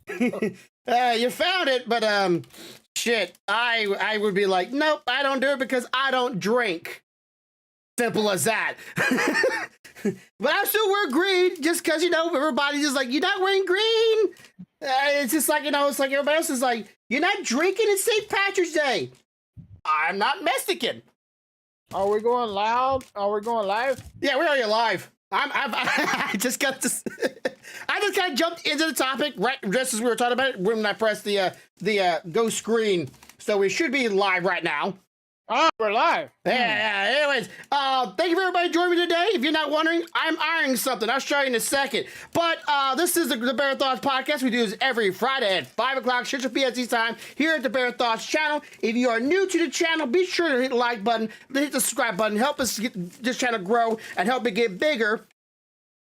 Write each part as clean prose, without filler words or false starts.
You found it, but shit. I would be like, nope, I don't do it because I don't drink. Simple as that. But I still wear green just because, everybody's just like, you're not wearing green. It's just like, it's like everybody else is like, you're not drinking. It's St. Patrick's Day. I'm not Mexican. Are we going loud? Are we going live? Yeah, we're already live. I just got this. I just kind of jumped into the topic right just as we were talking about it when I pressed the go screen. So we should be live right now. Oh, we're live. Yeah. Anyways, thank you for everybody joining me today. If you're not wondering, I'm ironing something. I'll show you in a second. But this is the BearThoughts podcast. We do this every Friday at 5 o'clock Central PST time here at the BearThoughts channel. If you are new to the channel, be sure to hit the like button, hit the subscribe button, help us get this channel grow and help it get bigger.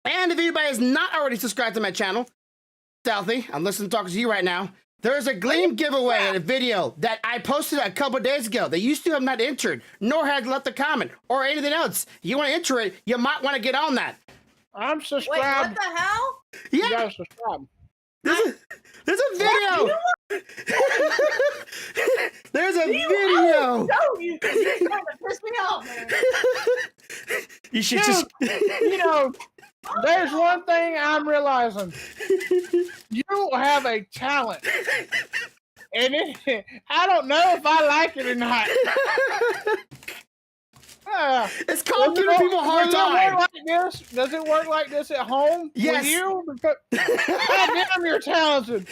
And if anybody is not already subscribed to my channel, Stealthy, I'm listening to talking to you right now. There's a Gleam giveaway in a video that I posted a couple days ago. They used to have not entered, nor had left a comment or anything else. You want to enter it, you might want to get on that. I'm subscribed. Wait, what the hell? Yeah. You gotta subscribe. There's a video. There's a video. No, you're trying to piss me off, man. You should Dude, there's one thing I'm realizing. You have a talent. And I don't know if I like it or not. It's called giving people a hard time. Does it work like this at home? Yes. With you? God damn, you're talented.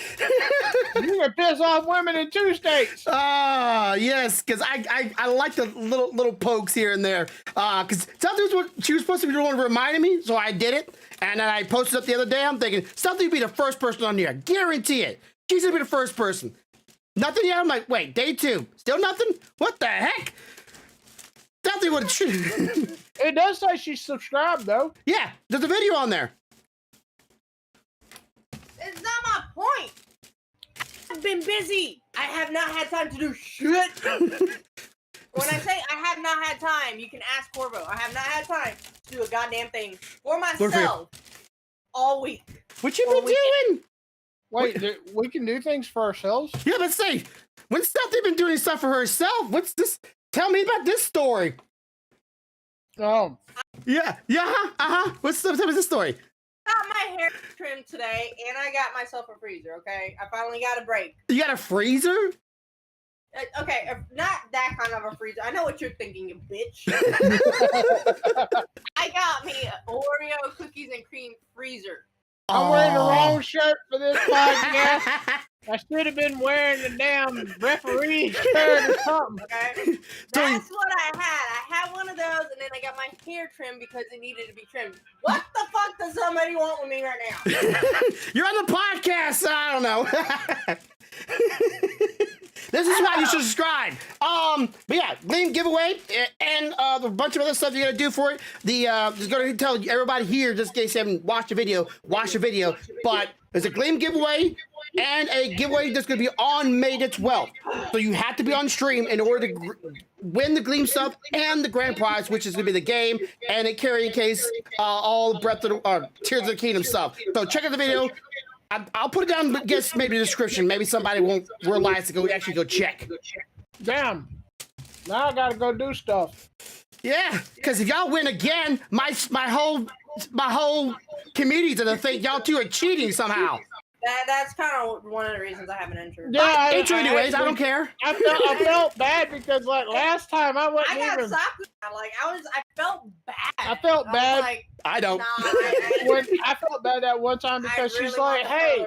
You can piss off women in 2 states. Yes, because I like the little pokes here and there. Because something was what she was supposed to be doing reminding me, so I did it. And then I posted up the other day. I'm thinking, something would be the first person on here. I guarantee it. She's going to be the first person. Nothing yet? I'm like, wait, day 2. Still nothing? What the heck? Nothing would. It does say she's subscribed, though. Yeah, there's a video on there. It's not my point. I've been busy. I have not had time to do shit. When I say I have not had time, you can ask Corvo. I have not had time to do a goddamn thing for myself all week. What you been doing? Wait, we can do things for ourselves? Yeah, but say, when Stealthy been doing stuff for herself? What's this? Tell me about this story. Oh. Yeah, What's this story? Got my hair trimmed today, and I got myself a freezer, okay? I finally got a break. You got a freezer? Okay, not that kind of a freezer. I know what you're thinking, you bitch. I got me an Oreo cookies and cream freezer. I'm wearing the wrong shirt for this podcast. I should have been wearing the damn referee shirt or something. Okay, that's what I had. I had one of those, and then I got my hair trimmed because it needed to be trimmed. What the fuck does somebody want with me right now? You're on the podcast. So I don't know. This is why you should subscribe. But yeah, Gleam giveaway and a bunch of other stuff you're gonna do for it. Just gonna tell everybody here, just in case you haven't watched the video, watch the video. But there's a Gleam giveaway and a giveaway that's gonna be on May the 12th. So you have to be on stream in order to win the Gleam stuff and the grand prize, which is gonna be the game and a carrying case, all Breath of the Tears of the Kingdom stuff. So check out the video. I'll put it down, I guess, maybe the description. Maybe somebody won't realize to go actually go check. Damn. Now I gotta go do stuff. Yeah, because if y'all win again, my whole community's gonna think y'all two are cheating somehow. That's kind of one of the reasons I haven't entered. Yeah, enter anyways. I don't care. I felt bad because like last time I wasn't I got even. soccer. I felt bad. I felt bad. Like, I don't. Nah, I felt bad that one time because really she's like, "Hey,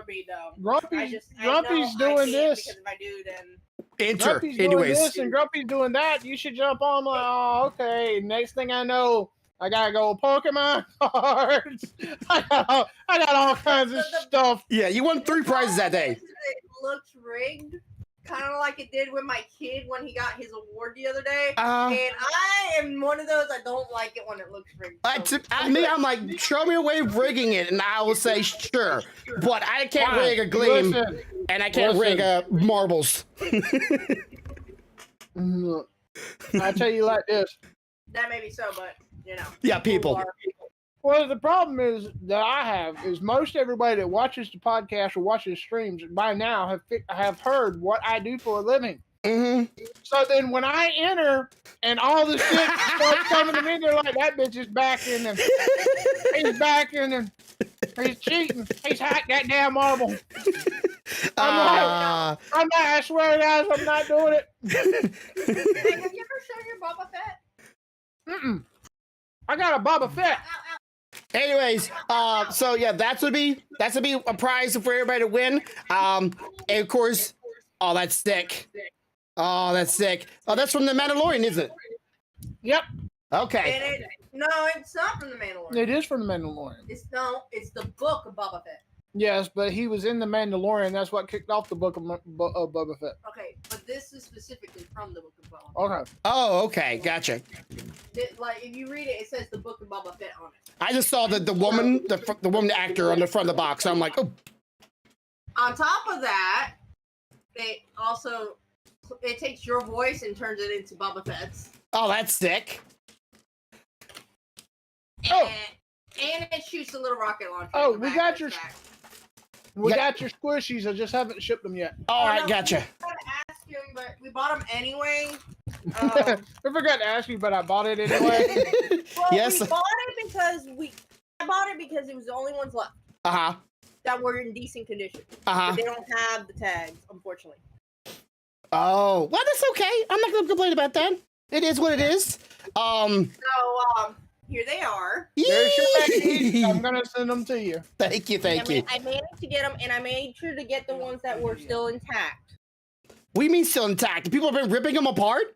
Grumpy's doing this. Because if I do, then Enter Grumpy's doing anyways. this and Grumpy's doing that. You should jump on." I'm like, "Oh, okay." Next thing I know, I gotta go Pokemon cards. I got all kinds of stuff. Yeah, you won 3 prizes that day. It looks rigged, kind of like it did with my kid when he got his award the other day. And I am one of those. I don't like it when it looks rigged. I'm like, show me a way of rigging it, and I will say sure. But I can't rig a Gleam, and I can't rig marbles. I tell you like this. That may be so, but you know. Yeah, people. Well, the problem is that I have is most everybody that watches the podcast or watches streams by now have heard what I do for a living. Mm-hmm. So then when I enter and all the shit starts coming to me, they're like, "That bitch is backing and he's backing and he's cheating. He's hacked that damn marble." I'm not. I swear, guys, I'm not doing it. Hey, have you ever shown your Boba Fett? Mm-mm. I got a Boba Fett. Anyways, so yeah, that's gonna be a prize for everybody to win. And of course, oh, that's sick. Oh, that's sick. Oh, that's from the Mandalorian, isn't it? Yep. Okay. No, it's not from the Mandalorian. It is from the Mandalorian. It's the book of Boba Fett. Yes, but he was in the Mandalorian. That's what kicked off the book of Boba Fett. Okay, but this is specifically from the book of Boba Fett. Okay. Oh, okay, gotcha. Like if you read it, it says the book of Boba Fett on it. I just saw the woman, the woman actor on the front of the box. So I'm like, oh. On top of that, it takes your voice and turns it into Boba Fett's. Oh, that's sick. And it shoots a little rocket launcher. Oh, we got your squishies. I just haven't shipped them yet. All right, gotcha. I forgot to ask you, but we bought them anyway. I forgot to ask you, but I bought it anyway. Well, Yes. we bought it because I bought it because it was the only ones left Uh-huh. that were in decent condition. Uh-huh. But they don't have the tags, unfortunately. Oh, well, that's okay. I'm not gonna complain about that. It is what it is. So, here they are. There's your package. I'm gonna send them to you. Thank you. I managed to get them, and I made sure to get the ones that were still intact. What do you mean still intact? People have been ripping them apart?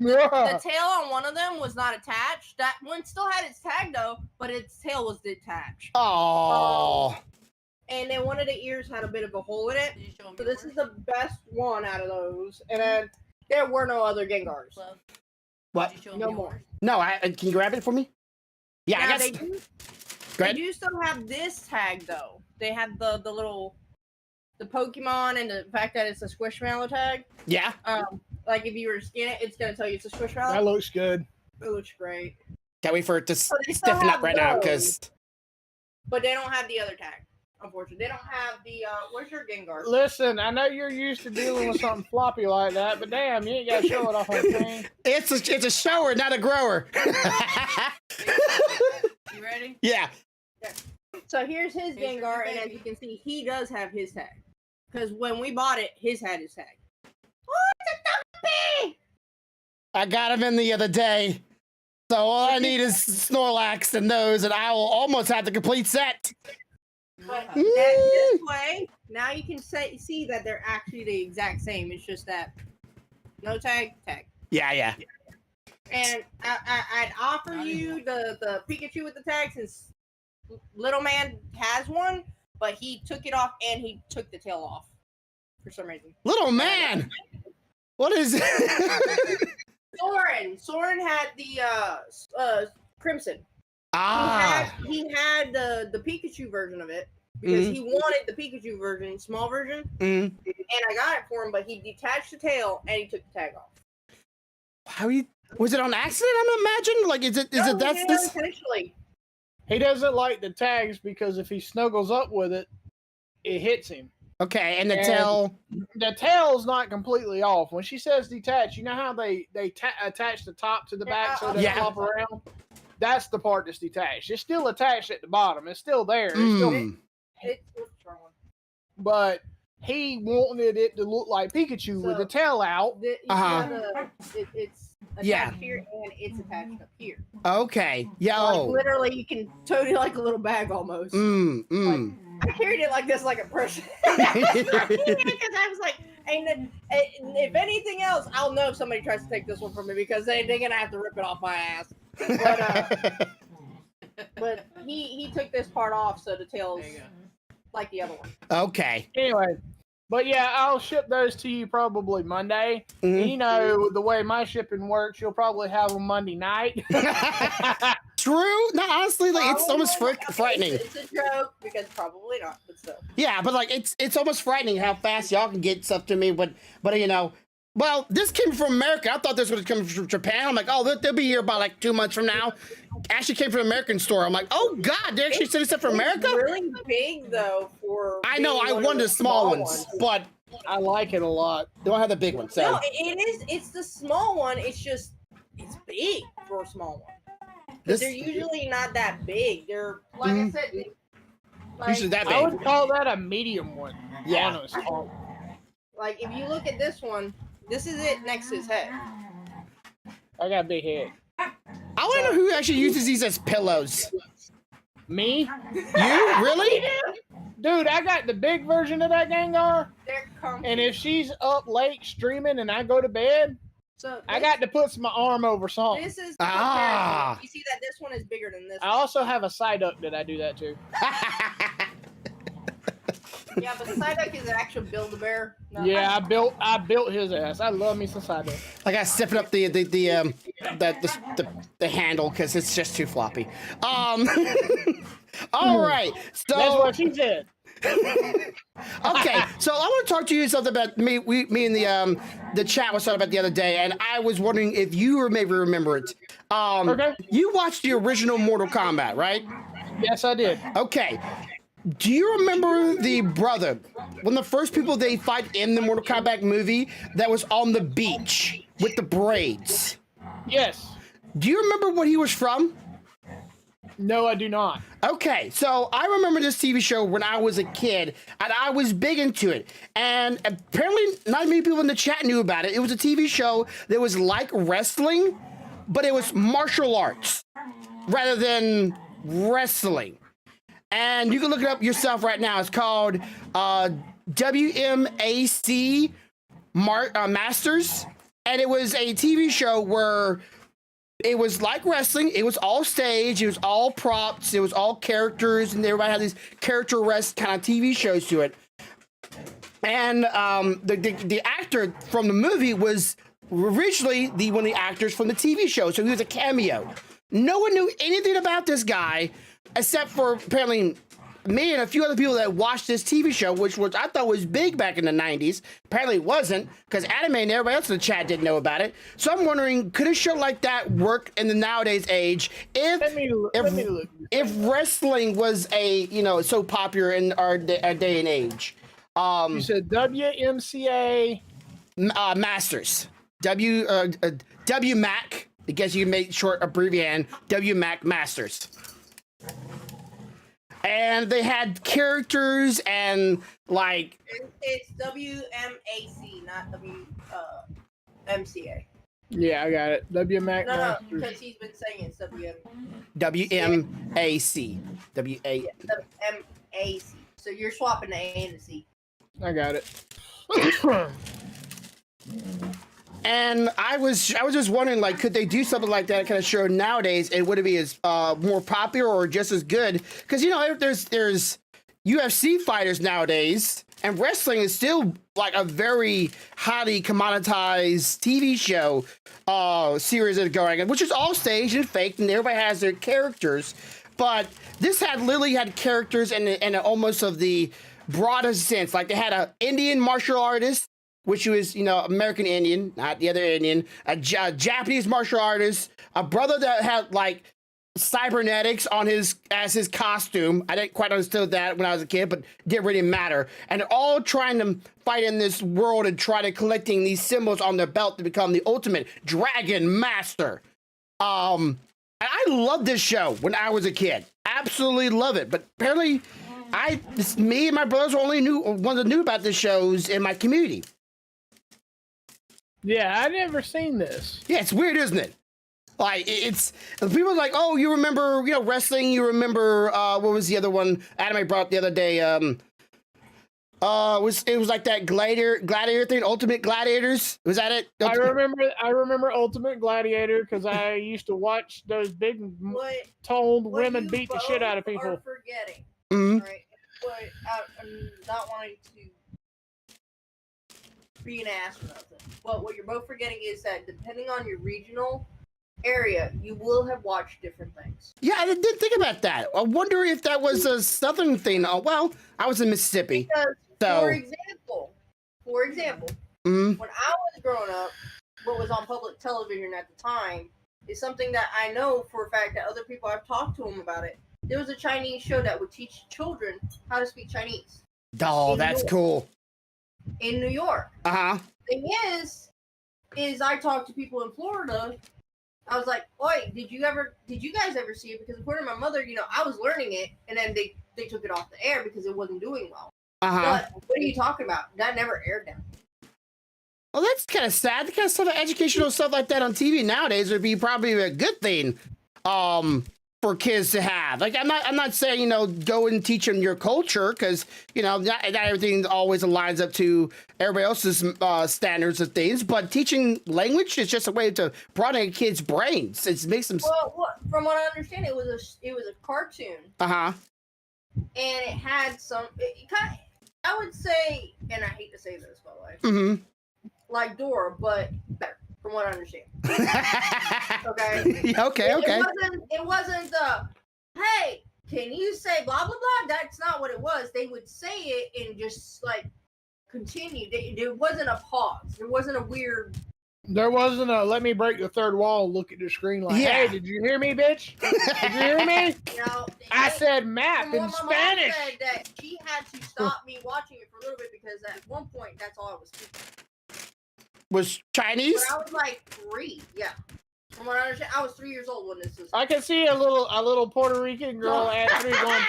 Yeah. The tail on one of them was not attached. That one still had its tag though, but its tail was detached. Oh. And then one of the ears had a bit of a hole in it. So this is the best one out of those. And then there were no other Gengars. What? No more. No, can you grab it for me? Yeah, Now, I guess. Go Go ahead. They do still have this tag though. They have the little Pokemon and the fact that it's a Squishmallow tag. Yeah. Like if you were to scan it, it's gonna tell you it's a Squishmallow. That looks good. It looks great. Can't wait for it to So they still stiffen up have right now, those. because But they don't have the other tag. Unfortunately, they don't have the. Where's your Gengar? Listen, I know you're used to dealing with something floppy like that, but damn, you ain't got to show it off on the thing. it's a shower, not a grower. You ready? Yeah. So here's his Gengar, and as you can see, he does have his tag. Because when we bought it, his had his tag. Oh, it's a dumpy! I got him in the other day. So all I need is Snorlax and those, and I will almost have the complete set. But this way, now you can see that they're actually the exact same. It's just that no tag. Yeah. And I'd offer you the Pikachu with the tag since Little Man has one, but he took it off and he took the tail off for some reason. Little man. What is it? Soren had the Crimson. Ah. He had the Pikachu version of it because he wanted the Pikachu version, small version, and I got it for him. But he detached the tail and he took the tag off. Was it on accident? I'm imagining. Like, is it that's this? Intentionally. He doesn't like the tags because if he snuggles up with it, it hits him. Okay, and the tail. The tail's not completely off. When she says detach, you know how they attach the top to the back so they flop around? That's the part that's detached. It's still attached at the bottom. It's still there. It's still, but he wanted it to look like Pikachu with the tail out. It's attached here and it's attached up here. Okay. Like, literally, you can tote it like a little bag almost. Like, I carried it like this, like a person. Because I was like, if anything else, I'll know if somebody tries to take this one from me because they're gonna have to rip it off my ass. But he took this part off, so the tail's like the other one. Okay. Anyway, but yeah, I'll ship those to you probably Monday. You know, the way my shipping works, you'll probably have them Monday night. True. No, honestly, like it's almost frightening. It's a joke because probably not, but still. Yeah, but like it's almost frightening how fast y'all can get stuff to me. But you know, well, this came from America. I thought this was coming from Japan. I'm like, oh, they'll be here about like 2 months from now. actually came from an American store. I'm like, oh God, they actually sent stuff from America? It's really big though for. I know, I wanted the small ones, but I like it a lot. they don't have the big ones. So. No, it is. It's the small one. It's big for a small one. Because they're usually not that big. They're like I said. Usually that big. I would call that a medium one. Yeah. Honest. Like if you look at this one, this is it next to his head. I got a big head. I want to know who actually uses these as pillows. Me? You? Really? Dude, I got the big version of that Gengar. They're comfy. And if she's up late streaming and I go to bed, I got to put my arm over something. This is comparison. You see that this one is bigger than this I one. also have a Psyduck that I do that too. Yeah, but Psyduck is an actual Build-A-Bear. No, Yeah, I built his ass. I love me some Psyduck. I gotta step it up the handle because it's just too floppy. All right, so That's what she said. Okay, so I want to talk to you something about me and the chat was talking about the other day, and I was wondering if you maybe remember it. Okay. You watched the original Mortal Kombat, right? Yes, I did. Okay. Do you remember the brother, one of the first people they fight in the Mortal Kombat movie that was on the beach with the braids? Yes. Do you remember what he was from? No, I do not. Okay, so I remember this TV show when I was a kid, and I was big into it. And apparently, not many people in the chat knew about it. It was a TV show that was like wrestling, but it was martial arts rather than wrestling. And you can look it up yourself right now. It's called WMAC Masters. And it was a TV show where it was like wrestling. It was all stage. It was all props. It was all characters. And everybody had these character rest kind of TV shows to it. And the actor from the movie was originally one of the actors from the TV show. So he was a cameo. No one knew anything about this guy except for apparently me and a few other people that watched this TV show, which I thought was big back in the 90s. Apparently it wasn't, because Anime and everybody else in the chat didn't know about it. So I'm wondering, could a show like that work in the nowadays age if wrestling was so popular in our day and age? You said WMCA Masters. WMAC. I guess you can make short abbreviation. WMAC Masters. And they had characters and like it's WMAC, not MCA. Yeah, I got it. WMAC. No, because he's been saying it's WMAC. WMAC. So you're swapping the A and the C. I got it. And I was just wondering, like, could they do something like that kind of show nowadays, and would it be as more popular or just as good? Because there's UFC fighters nowadays, and wrestling is still like a very highly commoditized TV show series that's going on, which is all staged and faked, and everybody has their characters. But this literally had characters in almost of the broadest sense. Like they had an Indian martial artist, which was, American Indian, not the other Indian, a Japanese martial artist, a brother that had like cybernetics as his costume. I didn't quite understand that when I was a kid, but it didn't really matter. And they're all trying to fight in this world and try to collecting these symbols on their belt to become the ultimate Dragon Master. I loved this show when I was a kid. Absolutely love it. But apparently, me and my brothers were only ones that knew about the shows in my community. Yeah, I never seen this. Yeah, it's weird, isn't it? Like it's people are like, oh, you remember, wrestling? You remember what was the other one? Anime brought up the other day. It was like that gladiator thing, Ultimate Gladiators. Was that it? I remember Ultimate Gladiator because I used to watch those big, tall women beat the shit out of people. Are forgetting, right? But I'm not wanting to be an ass or nothing. But what you're both forgetting is that depending on your regional area, you will have watched different things. Yeah, I did think about that. I wonder if that was a southern thing. Oh, well, I was in Mississippi. Because, so, for example, when I was growing up, what was on public television at the time is something that I know for a fact that other people I've talked to them about it. There was a Chinese show that would teach children how to speak Chinese. Oh, that's cool. In New York. Uh-huh. Thing is I talked to people in Florida. I was like, "Oi, did you guys ever see it?" Because according to my mother, I was learning it, and then they took it off the air because it wasn't doing well. Uh-huh. But what are you talking about? That never aired down. Well, that's kind of sad. The kind of stuff, educational stuff like that on TV nowadays would be probably a good thing, for kids to have. Like, I'm not saying, go and teach them your culture, because, not everything always aligns up to everybody else's standards of things, but teaching language is just a way to broaden a kid's brains. It makes them... Well, from what I understand, it was a cartoon. Uh-huh. And it had some... I would say, and I hate to say this, by the way, mm-hmm. like Dora, but better, from what I understand. Okay? Okay. It wasn't hey, can you say blah, blah, blah? That's not what it was. They would say it and just, continue. There wasn't a pause. There wasn't a weird... There wasn't a let me break the third wall, look at the screen like, hey, did you hear me, bitch? Did you hear me? I said map in Spanish. Mom said that she had to stop me watching it for a little bit because at one point, that's all I was speaking. Was Chinese? But I was like 3, yeah. From what I understand, I was 3 years old when this was... I can see a little Puerto Rican girl at 3 going,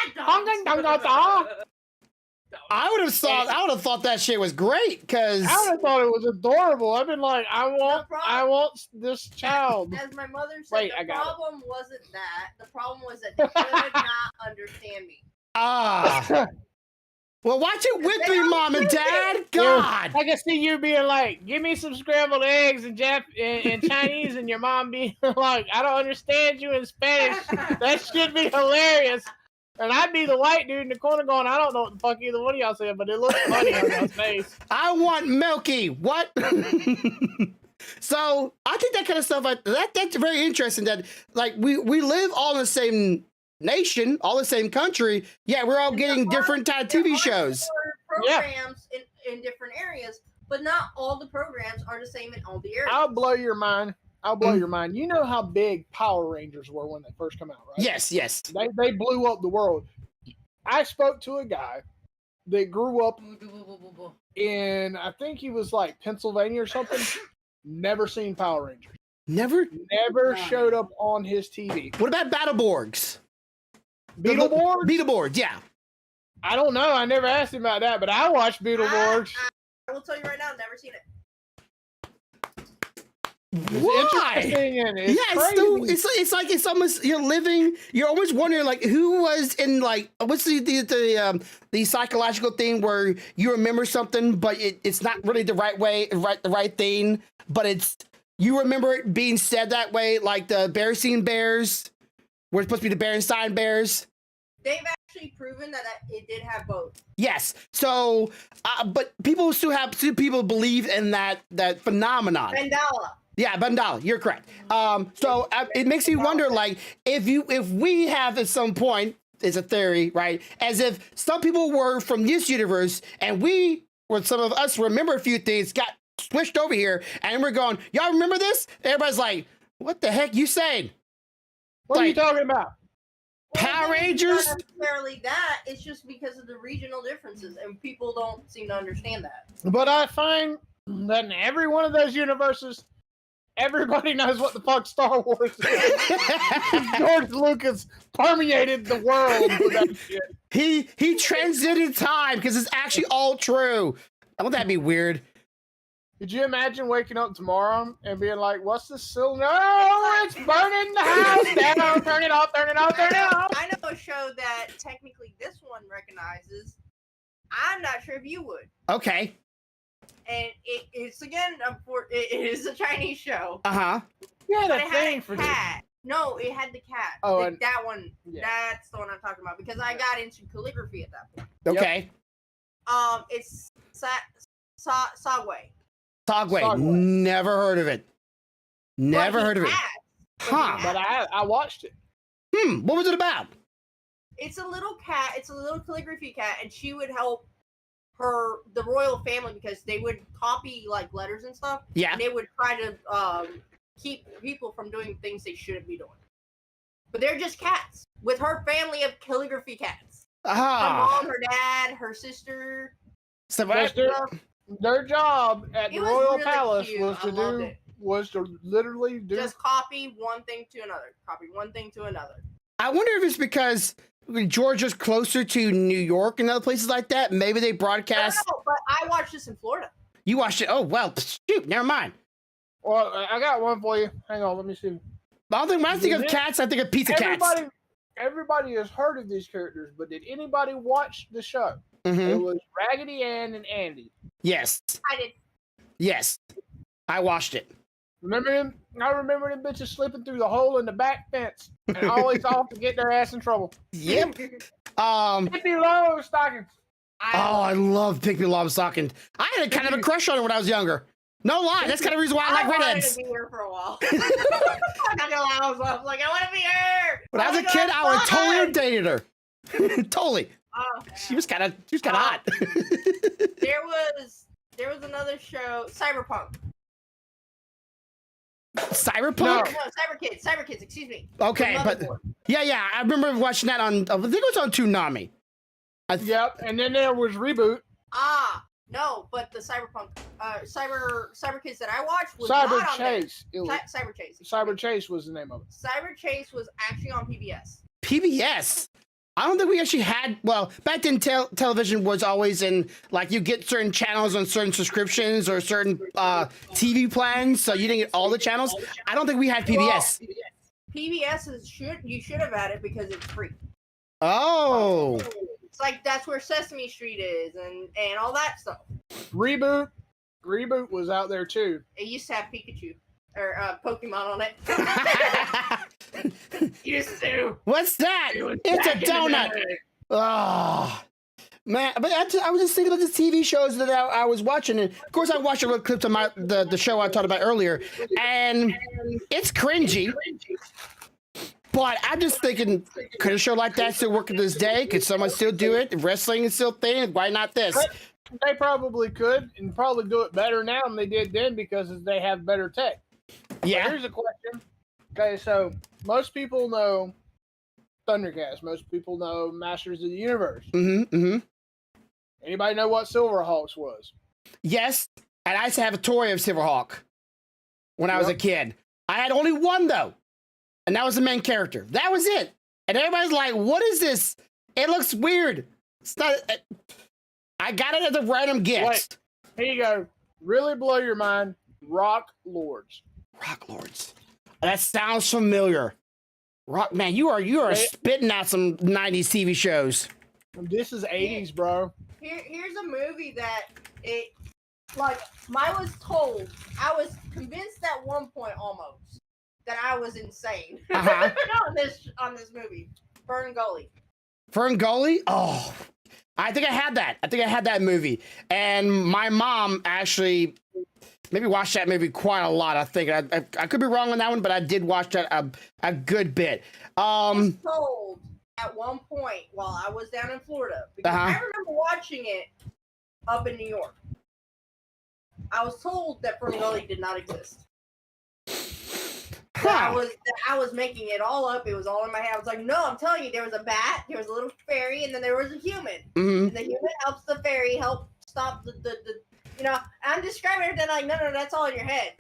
I would have thought that shit was great, because I would have thought it was adorable. I've been like, I want this child. As my mother said, the problem wasn't that. The problem was that they could not understand me. Well, watch it with me, Mom and Dad. God, I can see you being like, "Give me some scrambled eggs in Chinese," and your mom being like, "I don't understand you in Spanish." That should be hilarious. And I'd be the white dude in the corner going, "I don't know what the fuck either one of y'all said, but it looks funny on y'all's face." I want Milky. What? So I think that kind of stuff that's very interesting. That we live all in the same nation, all the same country. Yeah, we're all getting different type TV shows. Programs in different areas, but not all the programs are the same in all the areas. I'll blow your mind. You know how big Power Rangers were when they first come out, right? Yes. They blew up the world. I spoke to a guy that grew up in, I think he was like Pennsylvania or something. Never seen Power Rangers. Never showed up on his TV. What about Battleborgs? Beetleborgs? Beetleborgs, yeah. I don't know. I never asked him about that, but I watched Beetleborgs. I will tell you right now, never seen it. Why? It's it's almost you're always wondering who was in what's the psychological thing where you remember something but it's not really the right thing, but it's you remember it being said that way, like the Berenstein Bears were supposed to be the Berenstein Bears. They've actually proven that it did have both. Yes. So but people still believe in that phenomenon. Mandela. Yeah, Bandala, you're correct. So it makes me wonder, if we have at some point, it's a theory, right? As if some people were from this universe, and some of us remember a few things, got switched over here, and we're going, y'all remember this? Everybody's like, what the heck you saying? What are you talking about? Power Rangers? Not necessarily that. It's just because of the regional differences, and people don't seem to understand that. But I find that in every one of those universes, everybody knows what the fuck Star Wars is. George Lucas permeated the world with that shit. He transcended time because it's actually all true. Won't that be weird? Could you imagine waking up tomorrow and being like, what's this still? No, it's burning the house down. Turn it off, turn it off, turn it off. I know a show that technically this one recognizes. I'm not sure if you would. Okay. And it's again, it is a Chinese show. Yeah, it had a cat. No, it had the cat. Oh, that one. Yeah. That's the one I'm talking about because I got into calligraphy at that point. Okay. Yep. It's Sagway. Sagway. Never heard of it. Never heard of it. Huh? But I watched it. What was it about? It's a little cat. It's a little calligraphy cat, and she would help the royal family because they would copy letters and stuff. Yeah. And they would try to keep people from doing things they shouldn't be doing. But they're just cats with her family of calligraphy cats. Her mom, her dad, her sister. So their job at the Royal Palace cute. was to literally do just copy one thing to another. Copy one thing to another. I wonder if it's because Georgia's closer to New York and other places like that. Maybe they broadcast. No, but I watched this in Florida. You watched it? Oh, well, shoot, never mind. Well, I got one for you. Hang on, let me see. When I think of cats, I think of pizza cats. Everybody has heard of these characters, but did anybody watch the show? Mm-hmm. It was Raggedy Ann and Andy. Yes. I did. Yes. I watched it. Remember him? I remember them bitches slipping through the hole in the back fence and always off to get their ass in trouble. Yep. Pippi Longstockings. I love Pippi Longstockings. I had a kind of a crush on her when I was younger. No lie, that's kind of the reason why I like redheads. I wanted to be her for a while. I'm not gonna lie, I was like, I want to be her. When I was a kid, I would totally have dated her. Totally. Oh, she was kind of hot. There was another show, Cyberpunk. Cyberpunk? No, Cyber Kids, excuse me. Okay, but yeah, I remember watching that on, I think it was on Toonami. Yep, and then there was Reboot. No, but the Cyberpunk, Cyber Kids that I watched was Cyber not Chase. on there. Cyber Chase. Cyber Chase was the name of it. Cyber Chase was actually on PBS. PBS? I don't think we actually had, well, back then television was always in, like, you get certain channels on certain subscriptions or certain TV plans, so you didn't get all the channels. I don't think we had PBS. Well, PBS you should have had it because it's free. Oh. It's like that's where Sesame Street is and all that stuff. Reboot was out there too. It used to have Pikachu or Pokemon on it. Used to. What's that? It's a donut. Oh. Man, but I was just thinking about the TV shows that I was watching, and of course I watched a little clips of the show I talked about earlier, and it's cringy. But I'm just thinking, could a show like that still work to this day? Could someone still do it? If wrestling is still thing, why not this? They probably could, and probably do it better now than they did then because they have better tech. Yeah. But here's a question. Okay, so most people know Thundercats. Most people know Masters of the Universe. Mm-hmm. Anybody know what Silverhawks was? Yes, and I used to have a toy of Silverhawk when I was a kid. I had only one though. And that was the main character. That was it. And everybody's like, what is this? It looks weird. It's not. I got it as a random gift. Wait, here you go. Really blow your mind. Rock Lords. Rock Lords. That sounds familiar. Rock, man, you are spitting out some 90s TV shows. This is 80s, bro. Here's a movie that I was convinced at one point almost that I was insane on this movie. Fern Gully. Fern Gully? Oh, I think I had that. I think I had that movie. And my mom actually maybe watched that movie quite a lot, I think. I could be wrong on that one, but I did watch that a good bit. I was told at one point while I was down in Florida, because I remember watching it up in New York. I was told that Fern Gully did not exist. I was making it all up. It was all in my head. I was like, no, I'm telling you, there was a bat, there was a little fairy, and then there was a human. Mm-hmm. And the human helps the fairy help stop the I'm describing everything like, no, that's all in your head.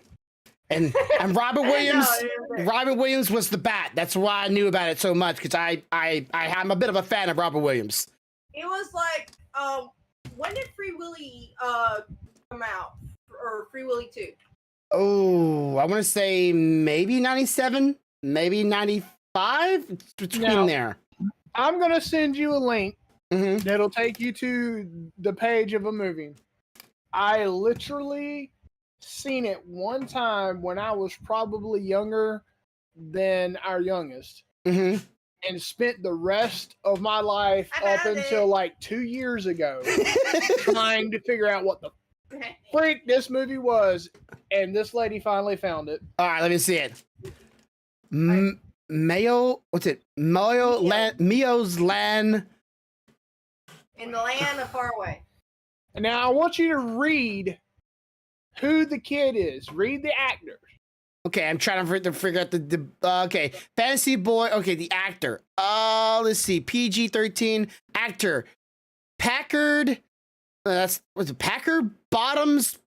And Robin Williams, Robin Williams was the bat. That's why I knew about it so much, because I'm a bit of a fan of Robin Williams. It was like, when did Free Willy come out, or Free Willy 2? Oh, I want to say maybe 97, maybe 95. It's between there. I'm going to send you a link that'll take you to the page of a movie. I literally seen it one time when I was probably younger than our youngest. And spent the rest of my life up until like 2 years ago trying to figure out what the freak this movie was, and this lady finally found it. All right, let me see it. What's it? Mio's Land. In the land of far away. Now I want you to read who the kid is. Read the actors. Okay, I'm trying to figure out the okay, Fantasy Boy. Okay, the actor. Let's see, PG-13 actor, Packard. Was it Packard Bottoms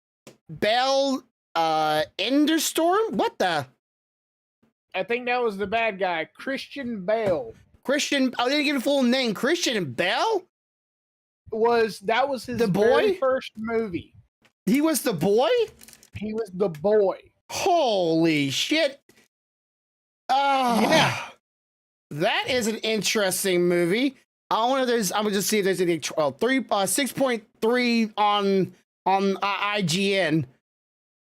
Bell Enderstorm? What the? I think that was the bad guy, Christian Bale. Christian. Oh, they didn't give a full name. Christian Bale That was his the boy? very first movie. He was the boy. He was the boy. Holy shit! Oh, Yeah. That is an interesting movie. I wonder if there's. I'm gonna just see if there's any. 6.3 on IGN.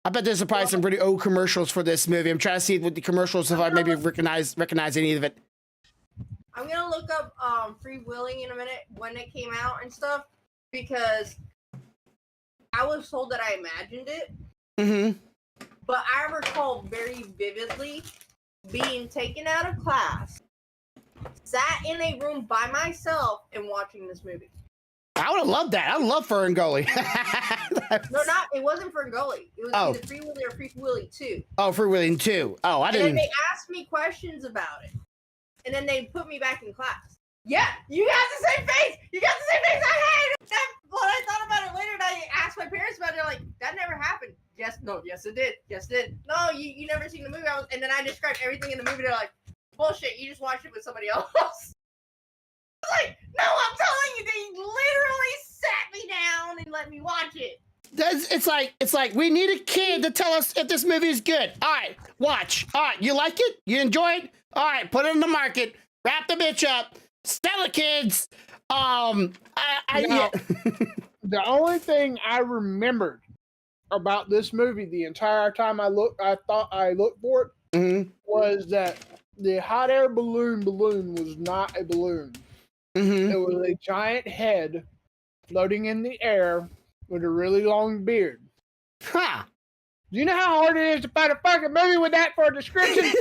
I bet there's probably some pretty old commercials for this movie. I'm trying to see what the commercials if I maybe recognize any of it. I'm gonna look up Free Willing in a minute when it came out and stuff because I was told that I imagined it. Mm-hmm. But I recall very vividly being taken out of class, sat in a room by myself, and watching this movie. I would have loved that. I love Ferngully. It wasn't Ferngully. It was either Free Willy or Free Willy 2. Oh, Free Willy 2. Oh, I didn't. And then they asked me questions about it. And then they put me back in class. Yeah, you got the same face! You got the same face I had! When I thought about it later and I asked my parents about it, they're like, that never happened. Yes, it did. Yes, it did. No, you never seen the movie. And then I described everything in the movie. They're like, bullshit, you just watched it with somebody else. I was like, no, I'm telling you, they literally sat me down and let me watch it. It's like we need a kid to tell us if this movie is good. All right, watch. All right, you like it? You enjoy it? All right, put it in the market. Wrap the bitch up. Sell it, kids. The only thing I remembered about this movie the entire time I thought I looked for it was that the hot air balloon was not a balloon. Mm-hmm. It was a giant head floating in the air with a really long beard. Huh. Do you know how hard it is to find a fucking movie with that for a description?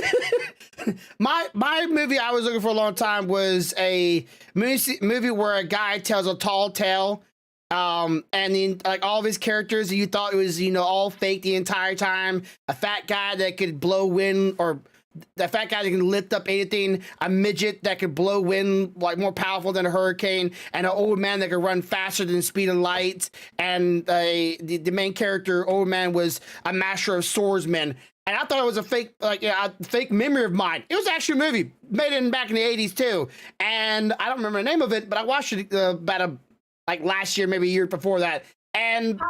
My movie I was looking for a long time was a movie where a guy tells a tall tale, and then like all of his characters you thought it was all fake the entire time. A fat guy that could blow wind, or the fat guy that can lift up anything, a midget that could blow wind like more powerful than a hurricane, and an old man that could run faster than the speed of light. And the main character, old man, was a master of swordsmen. And I thought it was a fake memory of mine. It was actually a movie made back in the 80s too. And I don't remember the name of it, but I watched it about last year, maybe a year before that. And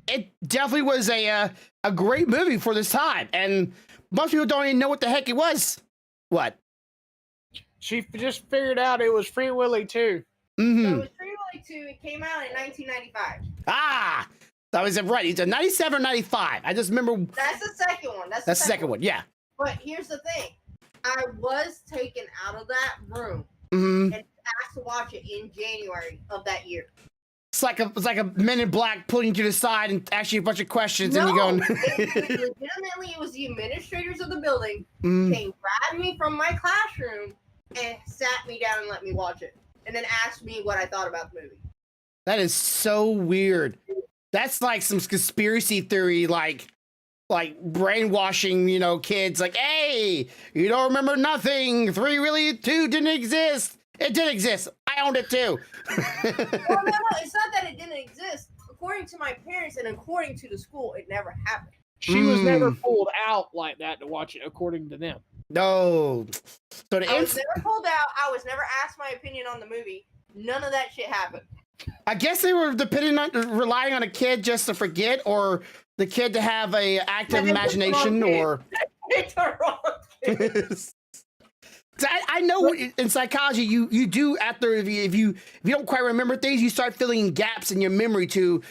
it definitely was a great movie for this time. And most people don't even know what the heck it was. What? She just figured out it was Free Willy 2. Mm-hmm. So it was Free Willy 2. It came out in 1995. Ah! That was right. It's a 97 or 95. I just remember. That's the second one. That's the second one, yeah. But here's the thing. I was taken out of that room and asked to watch it in January of that year. It's like a Men in Black pulling you to the side and ask you a bunch of questions, and you're going. Legitimately, it was the administrators of the building came, grabbed me from my classroom, and sat me down and let me watch it, and then asked me what I thought about the movie. That is so weird. That's like some conspiracy theory, like brainwashing, kids. Like, hey, you don't remember nothing. 3 Willy 2 didn't exist. It did exist. I owned it too. Well, no, it's not that it didn't exist. According to my parents and according to the school, it never happened. She was never pulled out like that to watch it, according to them. No. So I was never pulled out. I was never asked my opinion on the movie. None of that shit happened. I guess they were relying on a kid just to forget, or the kid to have a active imagination, or. It's the wrong kid. I know in psychology you do, after if you don't quite remember things, you start filling in gaps in your memory to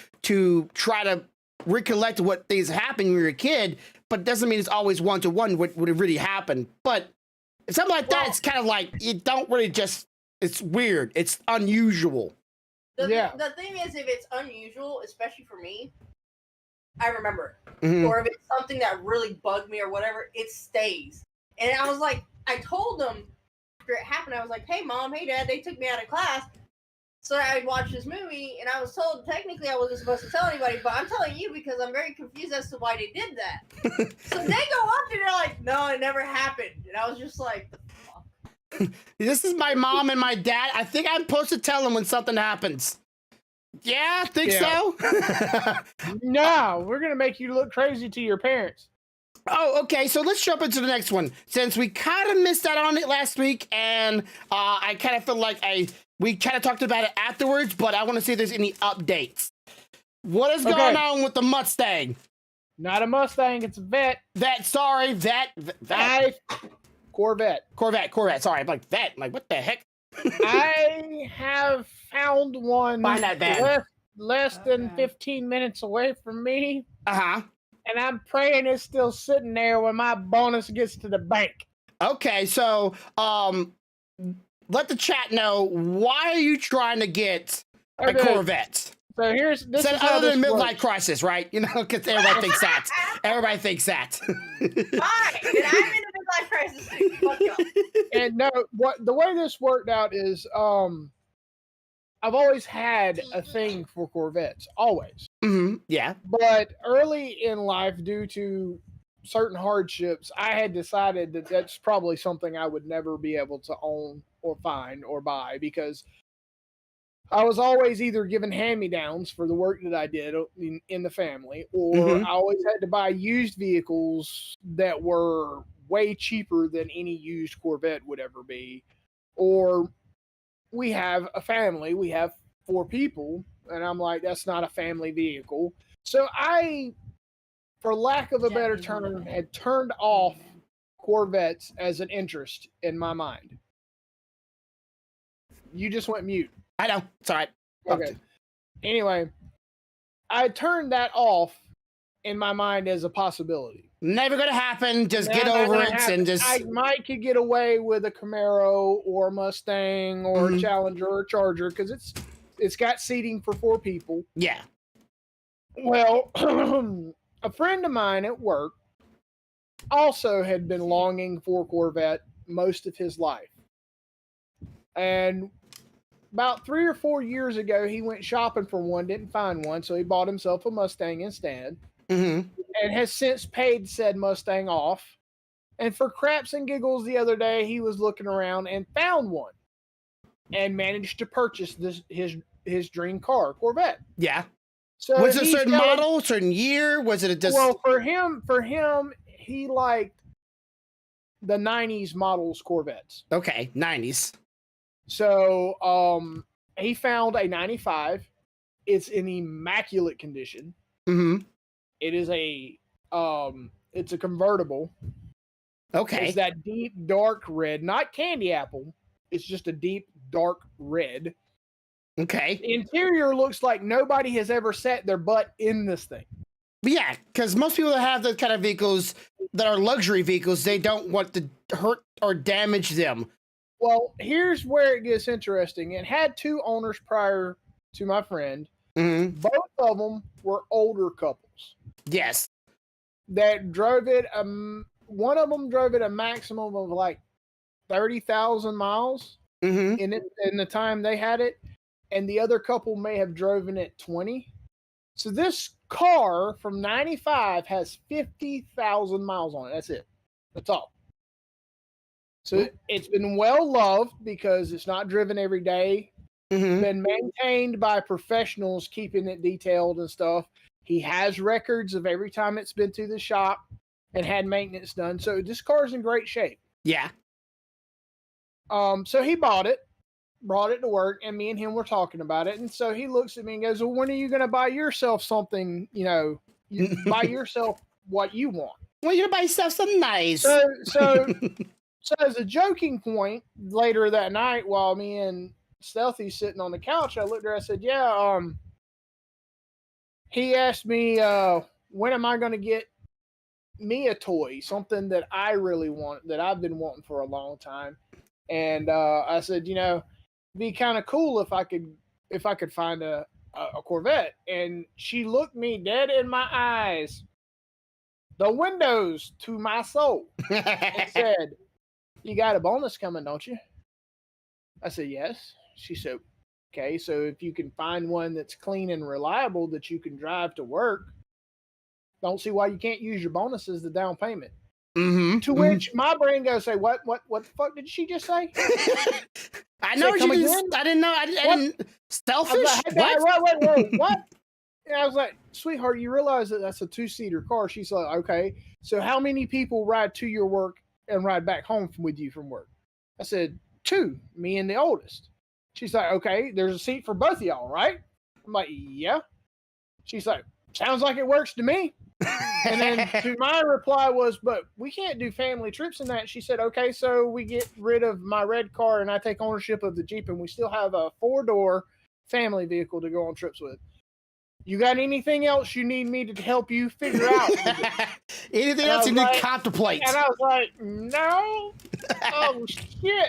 try to recollect what things happened when you were a kid, but it doesn't mean it's always one-to-one what would have really happened. But something like that, it's kind of like you don't really it's weird. It's unusual. The thing is, if it's unusual, especially for me, I remember it. Mm-hmm. Or if it's something that really bugged me or whatever, it stays. And I was like, I told them after it happened, I was like, hey, Mom, hey, Dad, they took me out of class. So I watched this movie, and I was told technically I wasn't supposed to tell anybody, but I'm telling you because I'm very confused as to why they did that. So they go up and they're like, "No, it never happened," and I was just like, "The fuck." This is my mom and my dad. I think I'm supposed to tell them when something happens. Yeah, think so. No, we're gonna make you look crazy to your parents. Oh, okay. So let's jump into the next one. Since we kind of missed out on it last week, and I kind of feel like we kind of talked about it afterwards, but I want to see if there's any updates. What is going on with the Mustang? Not a Mustang, it's a Vet. Corvette. Sorry, I'm like Vet. I'm like, what the heck? I have found one Find that van. less than 15 minutes away from me. Uh-huh. And I'm praying it's still sitting there when my bonus gets to the bank. Okay, so let the chat know, why are you trying to get a Corvette? So other than midlife crisis, right? You know, because everybody thinks that. Everybody thinks that. Fine, and I'm in a midlife crisis too. Fuck y'all. And no, the way this worked out is, I've always had a thing for Corvettes, always. Mm-hmm. Yeah. But early in life, due to certain hardships, I had decided that that's probably something I would never be able to own or find or buy, because I was always either given hand-me-downs for the work that I did in the family, or I always had to buy used vehicles that were way cheaper than any used Corvette would ever be. Or we have a family, we have 4 people, and I'm like, that's not a family vehicle. So I, for lack of a better term, had turned off Corvettes as an interest in my mind. You just went mute. I know. It's all right. Okay. Anyway, I turned that off in my mind as a possibility. Never gonna happen. Just get over it and just. I might could get away with a Camaro or a Mustang or a Challenger or a Charger, because it's got seating for 4 people. Yeah. Well, a friend of mine at work also had been longing for a Corvette most of his life. And about 3 or 4 years ago, he went shopping for one, didn't find one, so he bought himself a Mustang instead, and has since paid said Mustang off. And for craps and giggles, the other day, he was looking around and found one, and managed to purchase his dream car, Corvette. Yeah. So was it a certain model, certain year? Was it just? Well, for him, he liked the 90s models Corvettes. Okay, 90s. So he found a 95. It's in immaculate condition. It is it's a convertible. Okay. It's that deep dark red, not candy apple. It's just a deep dark red. Okay. The interior looks like nobody has ever sat their butt in this thing. Yeah, because most people that have those kind of vehicles that are luxury vehicles, they don't want to hurt or damage them. Well, here's where it gets interesting. It had 2 owners prior to my friend. Both of them were older couples. Yes. That drove it. One of them drove it a maximum of like 30,000 miles in the time they had it, and the other couple may have driven it 20. So this car from 95 has 50,000 miles on it. That's it. That's all. So it's been well loved because it's not driven every day. It's been maintained by professionals, keeping it detailed and stuff. He has records of every time it's been to the shop and had maintenance done. So this car's in great shape. Yeah. So he bought it, brought it to work, and me and him were talking about it. And so he looks at me and goes, well, when are you going to buy yourself something, you buy yourself what you want? Well, you're going to buy yourself something nice. So as a joking point, later that night, while me and Stealthy sitting on the couch, I looked at her, I said, yeah, he asked me, when am I going to get me a toy, something that I really want, that I've been wanting for a long time. And I said, it'd be kind of cool if I could find a Corvette. And she looked me dead in my eyes, the windows to my soul, and said, you got a bonus coming, don't you? I said, yes. She said, Okay, so if you can find one that's clean and reliable that you can drive to work, don't see why you can't use your bonus as the down payment. To which my brain goes, say, what the fuck did she just say? I know say, come you again? didn't. I didn't know. I didn't. Selfish. I was like, What? wait, what? And I was like, sweetheart, you realize that that's a 2-seater car? She's like, okay. So how many people ride to your work and ride back home with you from work? I said, 2, me and the oldest. She's like, okay, there's a seat for both of y'all, right? I'm like, yeah. She's like, sounds like it works to me. And then to my reply was, but we can't do family trips in that. She said, okay, so we get rid of my red car and I take ownership of the Jeep and we still have a 4-door family vehicle to go on trips with. You got anything else you need me to help you figure out? Anything else you need to contemplate? And I was like, no. Oh, shit.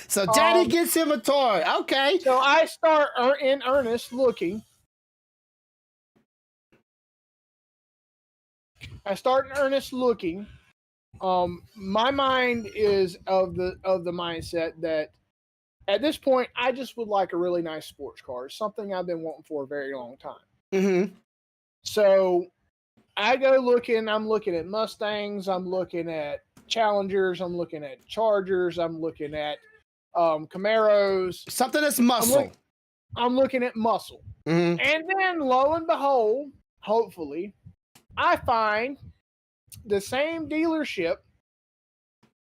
So Daddy gets him a toy. Okay. So I start in earnest looking. My mind is of the mindset that at this point I just would like a really nice sports car. It's something I've been wanting for a very long time. So I go looking. I'm looking at Mustangs. I'm looking at Challengers. I'm looking at Chargers. I'm looking at Camaros. Something that's muscle. I'm looking at muscle. And then lo and behold, hopefully, I find the same dealership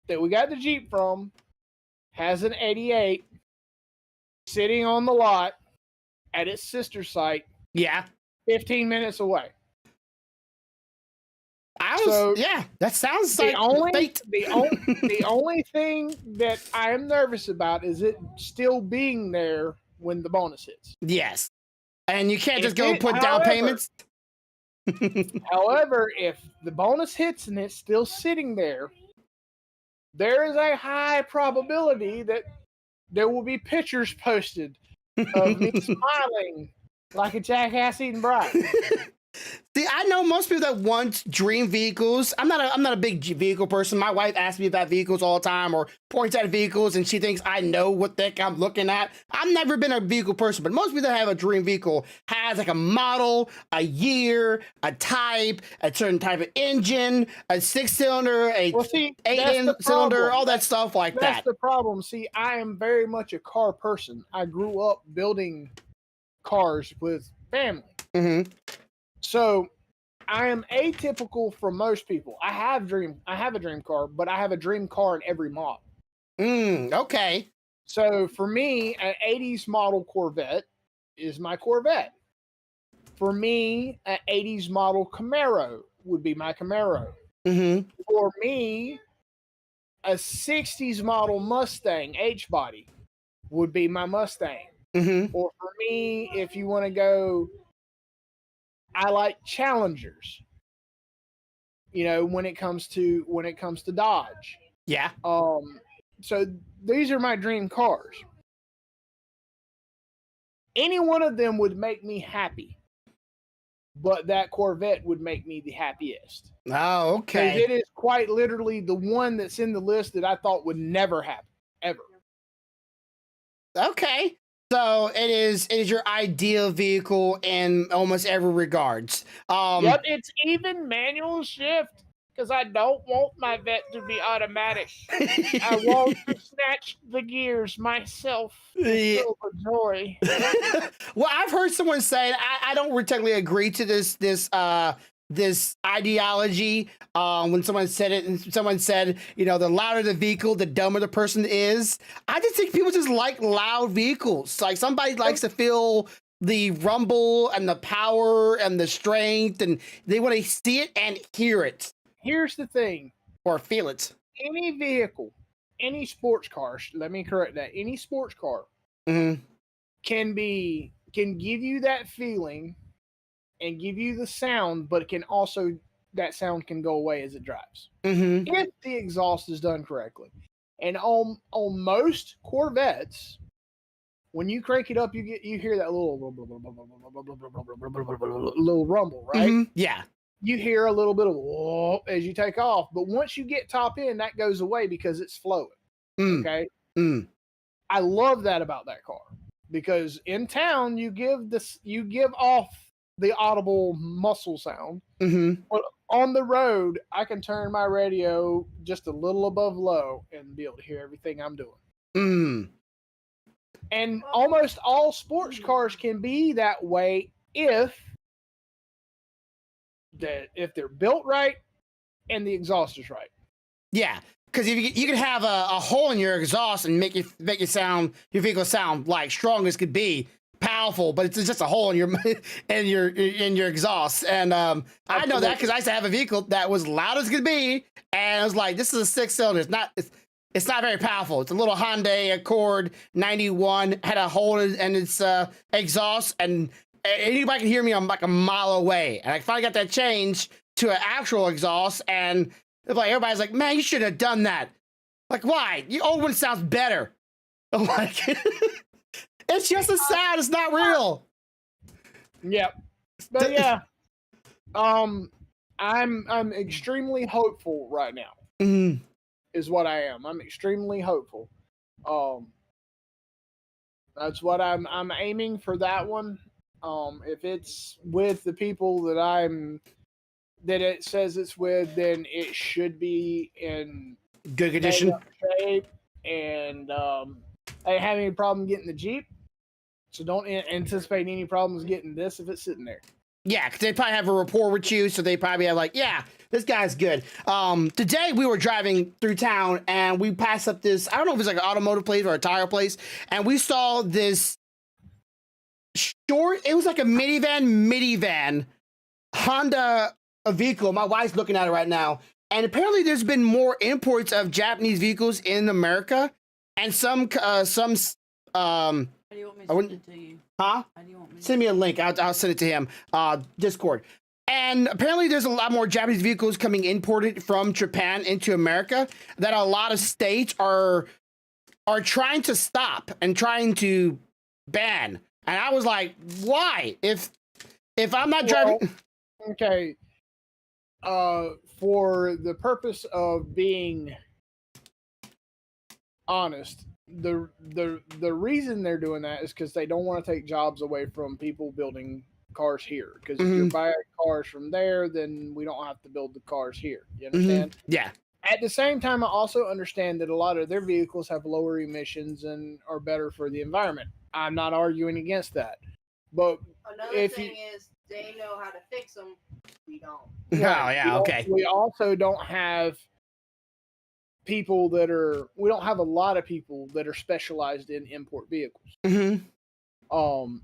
that we got the Jeep from has an 88 sitting on the lot at its sister site. Yeah. 15 minutes away. That sounds like the only thing that I am nervous about is it still being there when the bonus hits. Yes. And you can't just go put down payments. However, if the bonus hits and it's still sitting there, there is a high probability that there will be pictures posted of me smiling like a jackass eating bride. See, I know most people that want dream vehicles. I'm not a big vehicle person. My wife asks me about vehicles all the time or points at vehicles and she thinks I know what the heck I'm looking at. I've never been a vehicle person, but most people that have a dream vehicle has like a model, a year, a type, a certain type of engine, a 6-cylinder, a 8-cylinder, all that stuff like that. That's the problem. See, I am very much a car person. I grew up building cars with family. So I am atypical from most people. I have a dream car, but I have a dream car in every model. Okay. So for me, an 80s model Corvette is my Corvette. For me, an 80s model Camaro would be my Camaro. For me, a 60s model Mustang H-body would be my Mustang. Or for me, if you want to go, I like Challengers. You know, when it comes to Dodge. Yeah. So these are my dream cars. Any one of them would make me happy, but that Corvette would make me the happiest. Oh, okay. Because it is quite literally the one that's in the list that I thought would never happen, ever. Okay. So it is your ideal vehicle in almost every regards. Yep, it's even manual shift because I don't want my vet to be automatic. I want to snatch the gears myself to feel the joy. Well, I've heard someone say, I don't technically agree to this ideology. When someone said it, and someone said, you know, the louder the vehicle, the dumber the person is. I just think people just like loud vehicles. Like somebody likes to feel the rumble and the power and the strength, and they want to see it and hear it. Here's the thing. Or feel it. Any vehicle, any sports car, let me correct that, any sports car can give you that feeling and give you the sound, but it can also, that sound can go away as it drives. If the exhaust is done correctly. And on most Corvettes, when you crank it up, you hear that little rumble, right? Yeah. You hear a little bit of whoa as you take off, but once you get top end, that goes away because it's flowing. Okay. I love that about that car because in town you give off the audible muscle sound, but on the road I can turn my radio just a little above low and be able to hear everything I'm doing. And almost all sports cars can be that way if they're built right and the exhaust is right. Yeah, because if you can have a hole in your exhaust and make your vehicle sound like strong as could be, powerful, but it's just a hole in your in your exhaust. And I know that because I used to have a vehicle that was loud as could be, and I was like, this is a 6-cylinder. It's not very powerful. It's a little Hyundai Accord 91, had a hole in its exhaust, and anybody can hear me. I'm like a mile away, and I finally got that changed to an actual exhaust, and like everybody's like, man, you should have done that. Like, why? The old one sounds better. I'm like, it's just a sound. It's not real. Yep. But yeah, I'm extremely hopeful right now. Is what I am. I'm extremely hopeful. That's what I'm aiming for that one. If it's with the people that it says it's with, then it should be in good condition shape. And I didn't have any problem getting the Jeep, so don't anticipate any problems getting this if it's sitting there. Yeah, because they probably have a rapport with you, so they probably have like, yeah, this guy's good. Today we were driving through town and we passed up this, I don't know if it's like an automotive place or a tire place, and we saw this it was like a minivan Honda vehicle. My wife's looking at it right now, and apparently there's been more imports of Japanese vehicles in America, and some How do you want me to send it to you? Huh? How do you want me to Send me a link. I'll send it to him. Discord. And apparently there's a lot more Japanese vehicles coming imported from Japan into America that a lot of states are trying to stop and trying to ban. And I was like, why? If I'm not driving... Okay. For the purpose of being honest, the reason they're doing that is because they don't want to take jobs away from people building cars here. Because if you're buying cars from there, then we don't have to build the cars here. You understand? Yeah. At the same time, I also understand that a lot of their vehicles have lower emissions and are better for the environment. I'm not arguing against that. But another thing is they know how to fix them. We don't. Oh, yeah, okay. We also don't have people we don't have a lot of people that are specialized in import vehicles.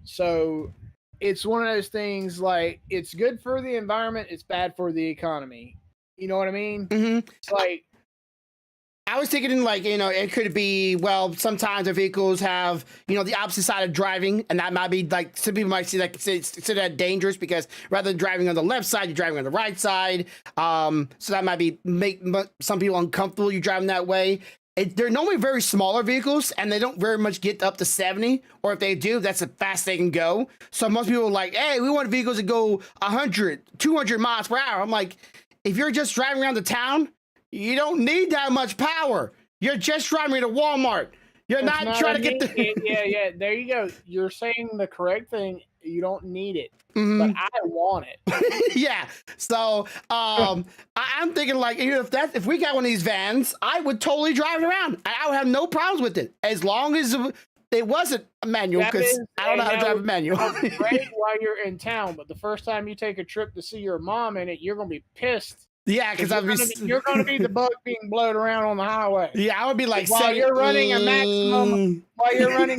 So it's one of those things like it's good for the environment, it's bad for the economy. You know what I mean? It's like I was thinking like, it could be, well, sometimes the vehicles have, the opposite side of driving, and that might be like, some people might consider that dangerous because rather than driving on the left side, you're driving on the right side. So that might make some people uncomfortable, you driving that way. They're normally very smaller vehicles, and they don't very much get up to 70, or if they do, that's the fast they can go. So most people are like, hey, we want vehicles to go 100, 200 miles per hour. I'm like, if you're just driving around the town, you don't need that much power. You're just driving to Walmart. You're not trying to get the... Yeah. There you go. You're saying the correct thing. You don't need it, but I want it. Yeah. So I'm thinking like, if we got one of these vans, I would totally drive it around. I would have no problems with it as long as it wasn't a manual, because I don't know how to drive a manual. Great while you're in town, but the first time you take a trip to see your mom in it, you're gonna be pissed. Yeah, because you're going to be the bug being blown around on the highway. Yeah, I would be like, while you're running a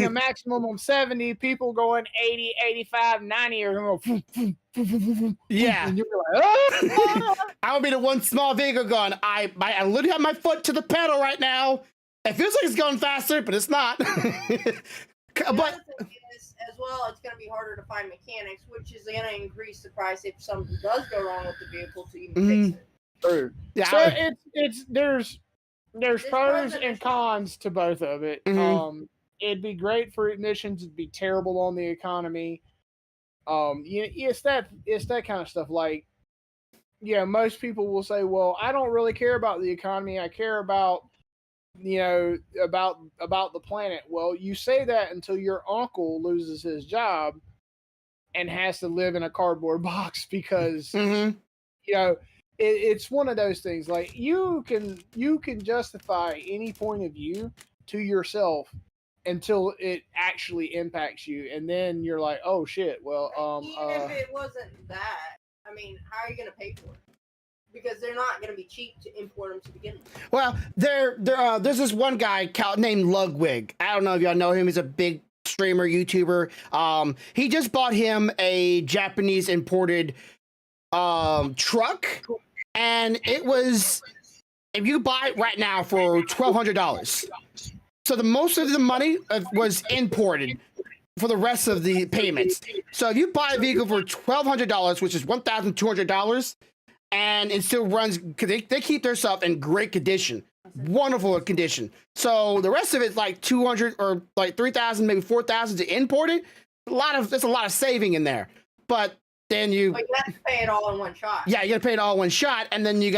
maximum of 70, people going 80, 85, 90 are going to go. Yeah, and you're like, oh! I would be the one small vehicle going. I literally have my foot to the pedal right now. It feels like it's going faster, but it's not. But as well, it's going to be harder to find mechanics, which is going to increase the price if something does go wrong with the vehicle to even fix it. True. Yeah, so there's pros and cons to both of it. It'd be great for emissions. It'd be terrible on the economy. It's that kind of stuff. Like, most people will say, "Well, I don't really care about the economy. I care about about the planet. Well, you say that until your uncle loses his job and has to live in a cardboard box because Mm-hmm. it's one of those things. Like you can justify any point of view to yourself until it actually impacts you, and then you're like, oh shit. Well, even if it wasn't that, I mean, how are you going to pay for it? Because they're not going to be cheap to import them to begin with. Well, there's this one guy named Ludwig. I don't know if y'all know him. He's a big streamer, YouTuber. He just bought him a Japanese imported truck, and it was, if you buy it right now, for $1,200. So the most of the money was imported for the rest of the payments. So if you buy a vehicle for $1,200, which is $1,200, and it still runs, because they keep their stuff in great condition, wonderful condition. So the rest of it's like 200 or like 3,000, maybe 4,000 to import it. There's a lot of saving in there. But then But you have to pay it all in one shot. yeah, you gotta pay it all in one shot, and then you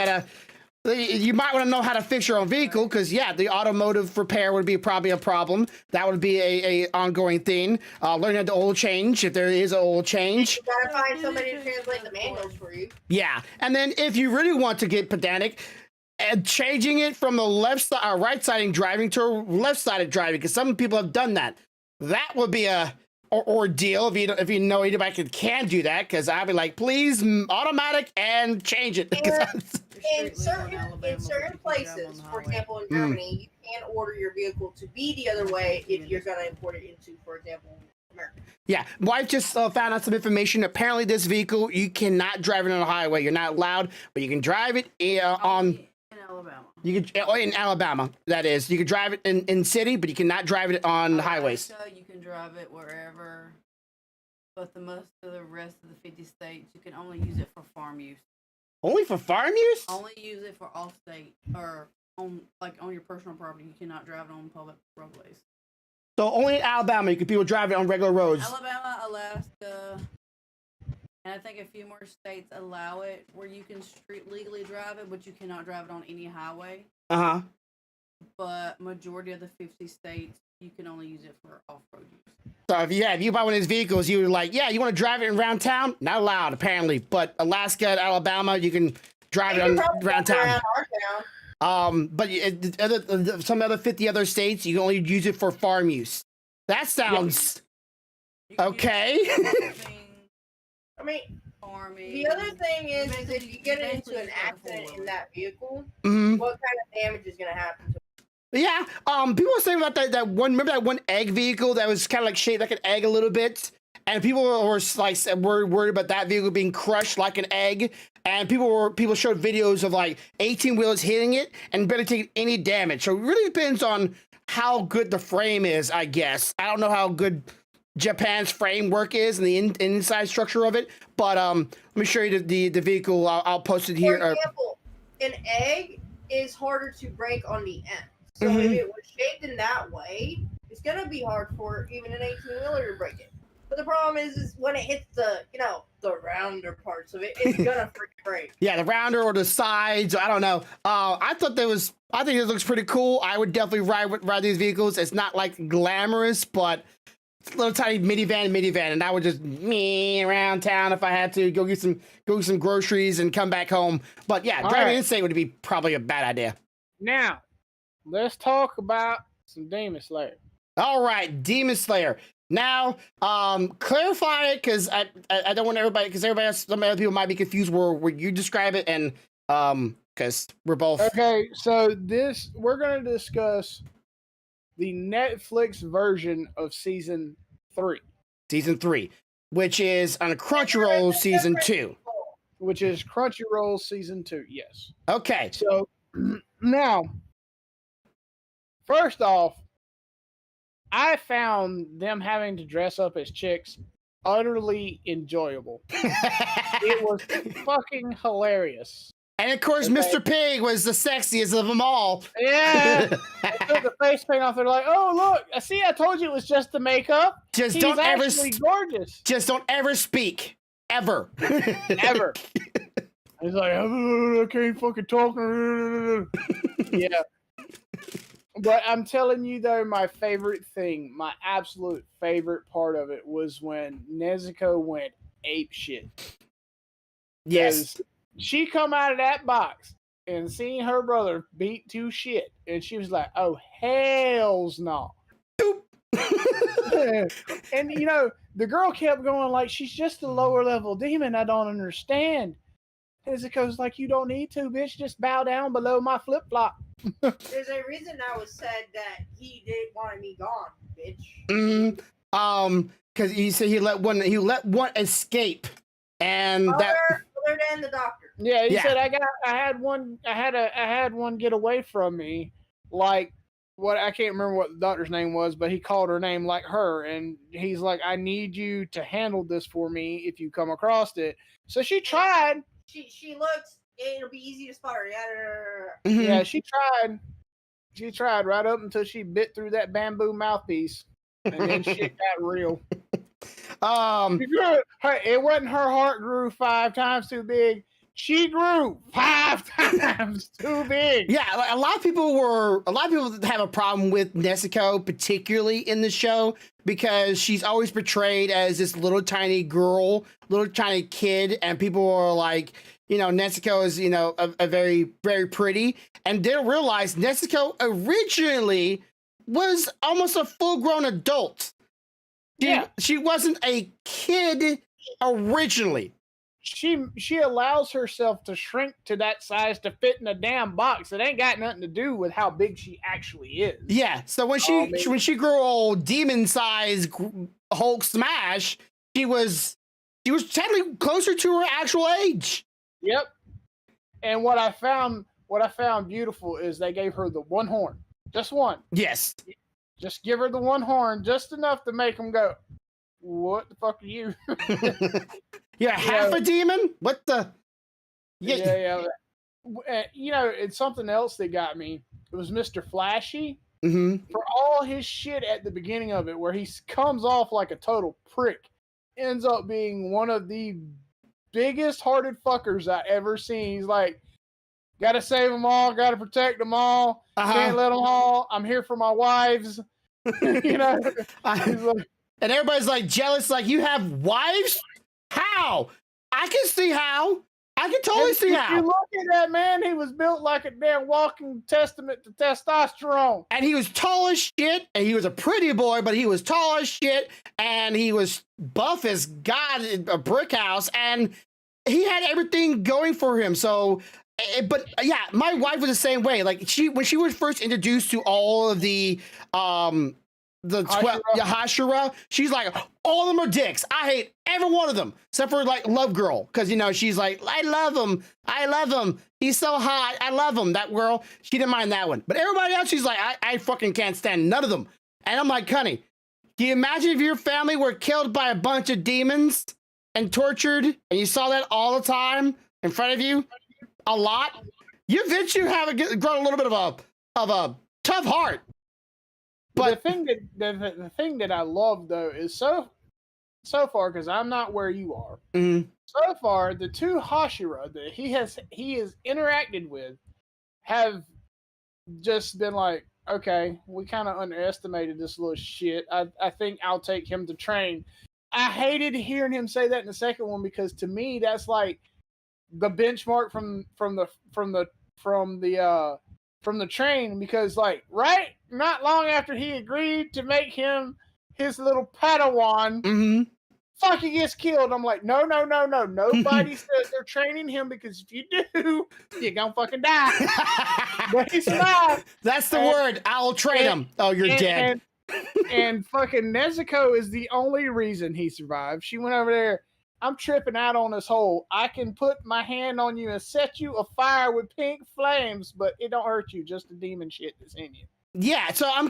might want to know how to fix your own vehicle, because the automotive repair would be probably a problem. That would be a ongoing thing. Learning how to oil change, if there is an oil change. You gotta find somebody to translate the manuals for you. Yeah, and then if you really want to get pedantic, changing it from the right-sided driving to left-sided driving, because some people have done that. That would be a ordeal if you know anybody can do that, because I'd be like, please, automatic and change it. In certain places, for example, in Germany, you can order your vehicle to be the other way if you're going to import it into, for example, America. Yeah, wife just found out some information. Apparently, this vehicle, you cannot drive it on the highway. You're not allowed, but you can drive it on. In Alabama. You can in Alabama. That is, you can drive it in city, but you cannot drive it on highways. You can drive it wherever, but most of the rest of the 50 states, you can only use it for farm use. Only for farm use? Only use it for off-state or on your personal property. You cannot drive it on public roadways. So only in Alabama you can people drive it on regular roads. Alabama, Alaska, and I think a few more states allow it where you can legally drive it, but you cannot drive it on any highway. Uh-huh. But majority of the 50 states, you can only use it for off-road use. So if you buy one of these vehicles, you're like, yeah, you want to drive it around town? Not allowed, apparently. But Alaska and Alabama, you can drive it around town. But some other 50 other states, you can only use it for farm use. That sounds okay. I mean, the other thing is if you get into an accident in that vehicle, what kind of damage is going to happen to it? Yeah, people were saying about that one. Remember that one egg vehicle that was kind of like shaped like an egg a little bit, and people were like worried about that vehicle being crushed like an egg. And people showed videos of like 18 wheelers hitting it and barely taking any damage. So it really depends on how good the frame is, I guess. I don't know how good Japan's framework is and the inside structure of it, but let me show you the vehicle. I'll post it here. For example, an egg is harder to break on the end. So if it was shaped in that way, it's gonna be hard for even an 18-wheeler to break it. But the problem is when it hits the rounder parts of it, it's gonna freaking break. Yeah, the rounder or the sides. I don't know. I think it looks pretty cool. I would definitely ride these vehicles. It's not like glamorous, but it's a little tiny minivan, and I would just around town if I had to go get some groceries and come back home. But yeah, driving in state would be probably a bad idea. Now, let's talk about some Demon Slayer. All right, Demon Slayer. Now, clarify it, because I don't want everybody, because some other people might be confused where you describe it, and because we're both okay. So we're going to discuss the Netflix version of season 3. Season 3, which is on Crunchyroll season 2. Which is Crunchyroll season 2. Yes. Okay. So now, first off, I found them having to dress up as chicks utterly enjoyable. It was fucking hilarious. And of course, Mr. Pig was the sexiest of them all. Yeah. They took the face paint off. They're like, oh, look. See, I told you it was just the makeup. He's actually gorgeous. Just don't ever speak. Ever. Ever. He's like, I can't fucking talk. Yeah. But I'm telling you though, my favorite thing, my absolute favorite part of it was when Nezuko went ape shit. Yes. She come out of that box and seen her brother beat to shit, and she was like, "Oh hell's no!" And you know, the girl kept going like, "She's just a lower level demon. I don't understand." Nezuko's like, "You don't need to, bitch. Just bow down below my flip flop." There's a reason that was said that he didn't want me gone, bitch. Because he said he let one escape, and Other than the doctor. Yeah, he said, I had one get away from me, like what I can't remember what the doctor's name was, but he called her name like her, and he's like, I need you to handle this for me if you come across it. So she tried. She looks. It'll be easy to spot her. Yeah, she tried. She tried right up until she bit through that bamboo mouthpiece, and then shit got real. It wasn't her heart grew 5 times too big. She grew 5 times too big. Yeah, a lot of people have a problem with Nezuko, particularly in the show, because she's always portrayed as this little tiny girl, little tiny kid, and people are like, you know, Nezuko is, you know, a very, very pretty, and they don't realize Nezuko originally was almost a full-grown adult. She wasn't a kid originally. She allows herself to shrink to that size to fit in a damn box. It ain't got nothing to do with how big she actually is. Yeah. So when she grew old demon size Hulk smash, she was technically closer to her actual age. Yep. And what I found beautiful is they gave her the one horn, just one. Yes. Just give her the one horn, just enough to make them go, "What the fuck are you?" You're half a demon? What the? Yeah. You know, it's something else that got me. It was Mr. Flashy. Mm-hmm. For all his shit at the beginning of it, where he comes off like a total prick, ends up being one of the biggest hearted fuckers I ever seen. He's like, gotta save them all, gotta protect them all, can't let them all. I'm here for my wives. You know, and everybody's like jealous. Like, you have wives? How? I can see how. I can totally see how. You look at that man, he was built like a damn walking testament to testosterone. And he was tall as shit, and he was a pretty boy, but he was tall as shit, and he was buff as God, a brick house, and he had everything going for him. So, but yeah, my wife was the same way. Like, when she was first introduced to all of the Hashira, she's like, all of them are dicks. I hate every one of them, except for like Love Girl, because you know she's like, I love him, he's so hot, I love him. That girl, she didn't mind that one, but everybody else, she's like, I fucking can't stand none of them. And I'm like, honey, can you imagine if your family were killed by a bunch of demons and tortured, and you saw that all the time in front of you, a lot? You eventually have grown a little bit of a tough heart. But the thing that I love though is so far, because I'm not where you are. Mm-hmm. So far, the 2 Hashira that he has interacted with have just been like, okay, we kind of underestimated this little shit. I think I'll take him to train. I hated hearing him say that in the second one, because to me that's like the benchmark from the train, because like not long after he agreed to make him his little Padawan, fuck, he gets killed. I'm like, no. Nobody says they're training him, because if you do, you're gonna fucking die. But he survived. That's the word. I'll train him. Oh, you're dead. And fucking Nezuko is the only reason he survived. She went over there. I'm tripping out on this hole. I can put my hand on you and set you afire with pink flames, but it don't hurt you. Just the demon shit that's in you. Yeah, so I'm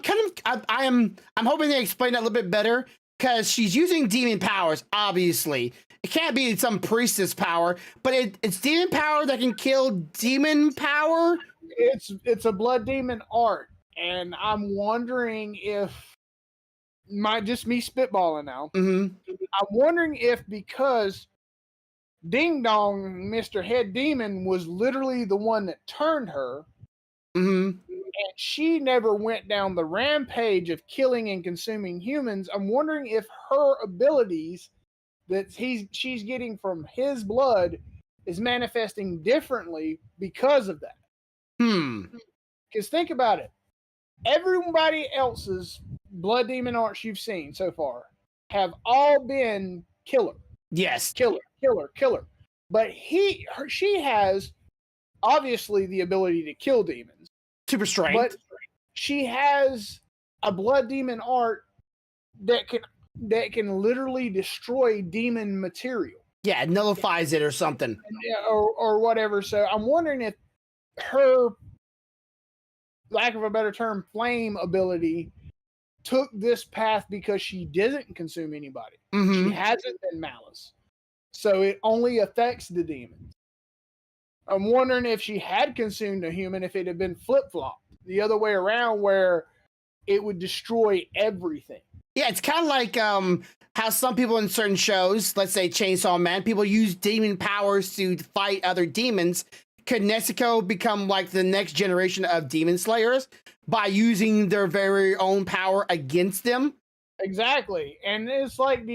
hoping they explain that a little bit better, because she's using demon powers. Obviously, it can't be some priestess power, but it's demon power that can kill demon power. It's a blood demon art, and I'm wondering if, just me spitballing now. Mm-hmm. I'm wondering if, because Ding Dong, Mr. Head Demon, was literally the one that turned her, mm-hmm. she never went down the rampage of killing and consuming humans. I'm wondering if her abilities that she's getting from his blood is manifesting differently because of that. Because think about it. Everybody else's blood demon arts you've seen so far have all been killer. Yes. Killer. But she has obviously the ability to kill demons. Super strength. But she has a blood demon art that can literally destroy demon material. Yeah, it nullifies it or something. Or whatever. So I'm wondering if her, lack of a better term, flame ability took this path because she didn't consume anybody. She hasn't been malice. So it only affects the demons. I'm wondering if she had consumed a human, if it had been flip-flopped the other way around, where it would destroy everything. Yeah, it's kind of like how some people in certain shows, let's say Chainsaw Man, people use demon powers to fight other demons. Could Nezuko become like the next generation of demon slayers by using their very own power against them? Exactly, and it's like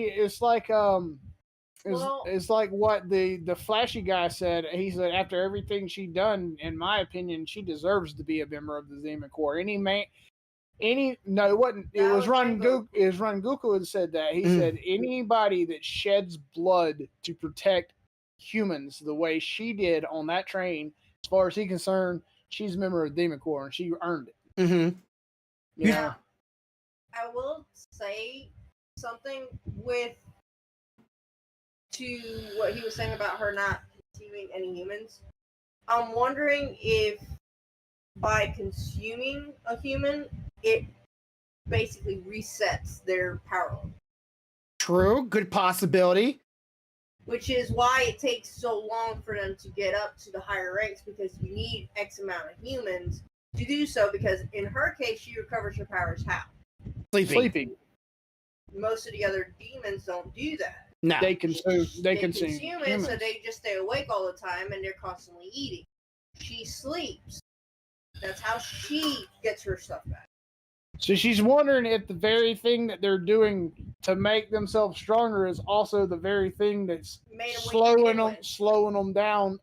what the flashy guy said. He said after everything she done, in my opinion, she deserves to be a member of the Demon Corps. It wasn't. It was Rangoku that said that. He said anybody that sheds blood to protect humans the way she did on that train, as far as he's concerned, she's a member of the Demon Corps and she earned it. Yeah. I will say something to what he was saying about her not consuming any humans. I'm wondering if by consuming a human, it basically resets their power level. True, good possibility. Which is why it takes so long for them to get up to the higher ranks, because you need X amount of humans to do so, because in her case, she recovers her powers how? Sleeping. Most of the other demons don't do that. No. They consume humans, so they just stay awake all the time and they're constantly eating. She sleeps. That's how she gets her stuff back. So she's wondering if the very thing that they're doing to make themselves stronger is also the very thing that's slowing them down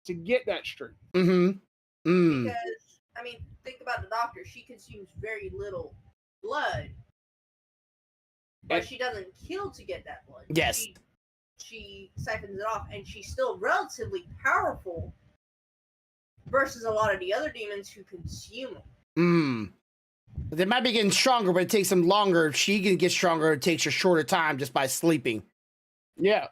to get that strength. Because, I mean, think about the doctor. She consumes very little blood, but she doesn't kill to get that blood. Yes. She siphons it off, and she's still relatively powerful versus a lot of the other demons who consume them. They might be getting stronger, but it takes them longer. If she can get stronger, it takes a shorter time just by sleeping. Yeah.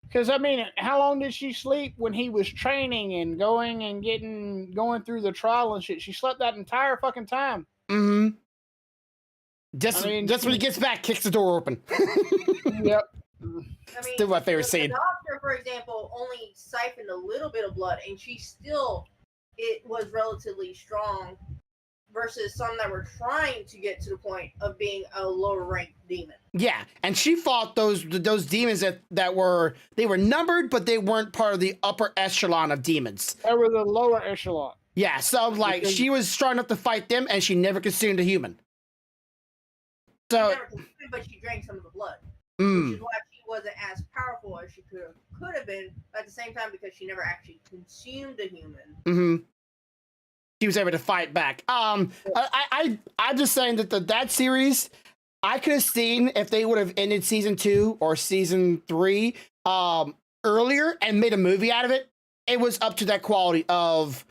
Because, I mean, how long did she sleep when he was training and going through the trial and shit? She slept that entire fucking time. Just when he gets back, kicks the door open. Yep. I mean, still my favorite scene. The doctor, for example, only siphoned a little bit of blood, and it was relatively strong, versus some that were trying to get to the point of being a lower ranked demon. Yeah, and she fought those demons that were numbered, but they weren't part of the upper echelon of demons. They were the lower echelon. Yeah, so she was strong enough to fight them, and she never consumed a human. So, she never consumed, but she drank some of the blood, which is why she wasn't as powerful as she could have been. But at the same time, because she never actually consumed a human. She was able to fight back. I'm just saying that series, I could have seen if they would have ended season 2 or season 3 earlier and made a movie out of it. It was up to that quality of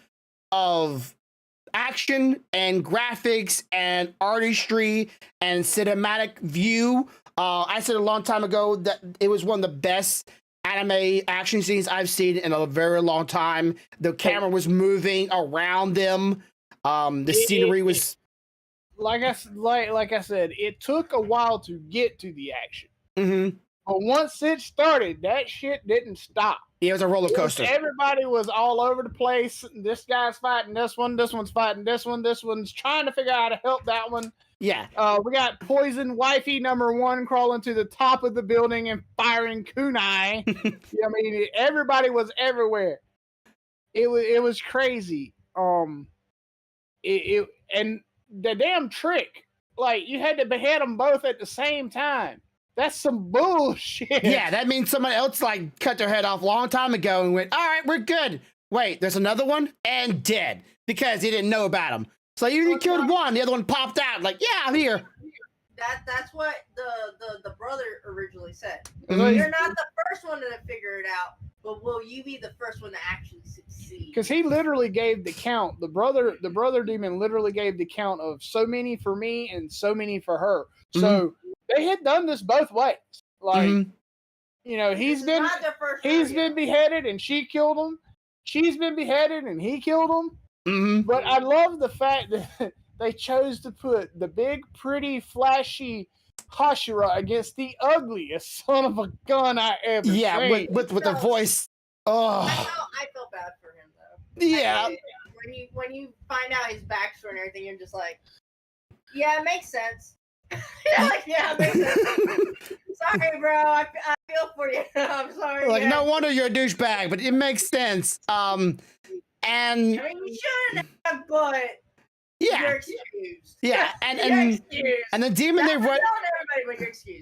action and graphics and artistry and cinematic view. I said a long time ago that it was one of the best anime action scenes I've seen in a very long time. The camera was moving around them. The scenery was like I said, it took a while to get to the action. But once it started, that shit didn't stop. Yeah, it was a roller coaster. Everybody was all over the place. This guy's fighting this one. This one's fighting this one. This one's trying to figure out how to help that one. Yeah. We got Poison Wifey #1 crawling to the top of the building and firing kunai. I mean, everybody was everywhere. It was crazy. and the damn trick, like you had to behead them both at the same time. That's some bullshit. Yeah, that means someone else like cut their head off a long time ago and went, all right, we're good. Wait, there's another one and dead because he didn't know about him. So you killed one, the other one popped out like, yeah, I'm here. That's what the brother originally said. Mhm. You're not the first one to figure it out, but will you be the first one to actually succeed? Because he literally gave the count. The brother demon literally gave the count of so many for me and so many for her. So they had done this both ways. Like, you know, he's been beheaded and she killed him. She's been beheaded and he killed him. But I love the fact that they chose to put the big, pretty, flashy Hashira against the ugliest son of a gun I ever seen. Yeah, with the voice. Oh, I felt bad for him though. Yeah. When you find out his backstory and everything, you're just like, yeah, it makes sense. You're like, yeah, it makes sense. Sorry, bro. I feel for you. I'm sorry. Like, no wonder you're a douchebag, but it makes sense. And I mean, you shouldn't have, but yeah, you're excused. Yeah, and the demon they run.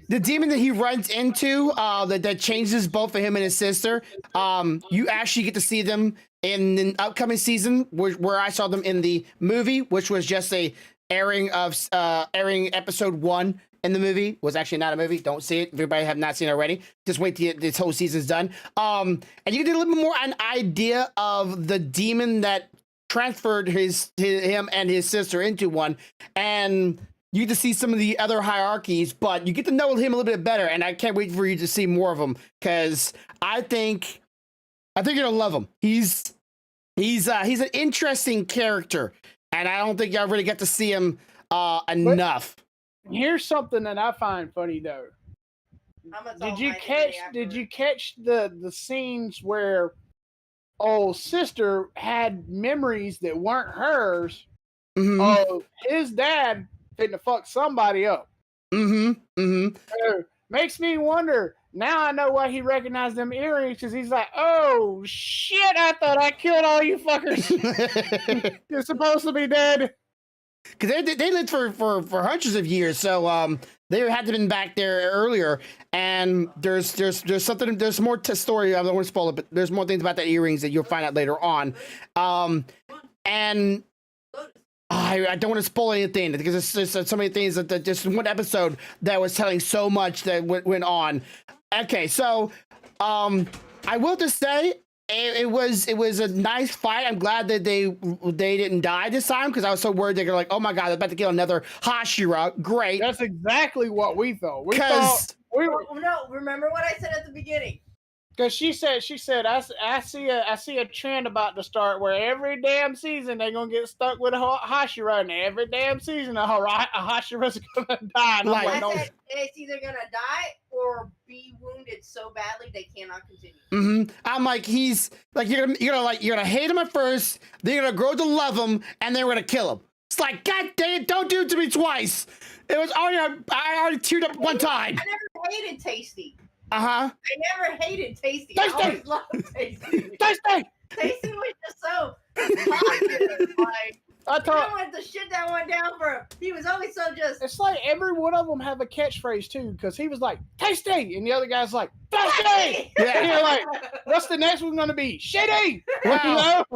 The demon that he runs into, that changes both for him and his sister. You actually get to see them in the upcoming season, where I saw them in the movie, which was just a airing episode 1 in the movie. Was actually not a movie. Don't see it. If everybody have not seen it already, just wait till this whole season's done. And you get a little bit more an idea of the demon that transferred him and his sister into one, and you get to see some of the other hierarchies, but you get to know him a little bit better, and I can't wait for you to see more of him, because I think you're gonna love him. He's an interesting character, and I don't think y'all really get to see him enough. Here's something that I find funny though. Did you catch the scenes where old sister had memories that weren't hers of his dad fitting to fuck somebody up? Makes me wonder. Now I know why he recognized them earrings, because he's like, oh shit, I thought I killed all you fuckers. You're supposed to be dead. Because they lived for hundreds of years, so they had to been back there earlier. And there's something, there's more to story. I don't want to spoil it, but there's more things about the earrings that you'll find out later on. And I don't want to spoil anything, because it's just so many things that just one episode that was telling so much that went on. Okay, so I will just say, it was a nice fight. I'm glad that they didn't die this time, because I was so worried they're like, oh my god, they're about to kill another Hashira. Great. That's exactly what we thought. No, remember what I said at the beginning. Because she said, I see a trend about to start where every damn season they're gonna get stuck with a Hashira, and every damn season a Hashira's gonna die. And I said it's either gonna die or be wounded so badly they cannot continue. I'm like, he's like, you're gonna hate him at first, then you're gonna grow to love him, and then we're gonna kill him. It's like, god dang it, don't do it to me twice. It was already, I already teared up one time. I never hated Tasty. I never hated Tasty. Tasty. I always loved Tasty. Tasty. Tasty was just so positive. Like, even with the shit that went down for him, he was always so just. It's like every one of them have a catchphrase too, because he was like, tasty, and the other guy's like, tasty. Yeah. And you're like, what's the next one gonna be? Shitty.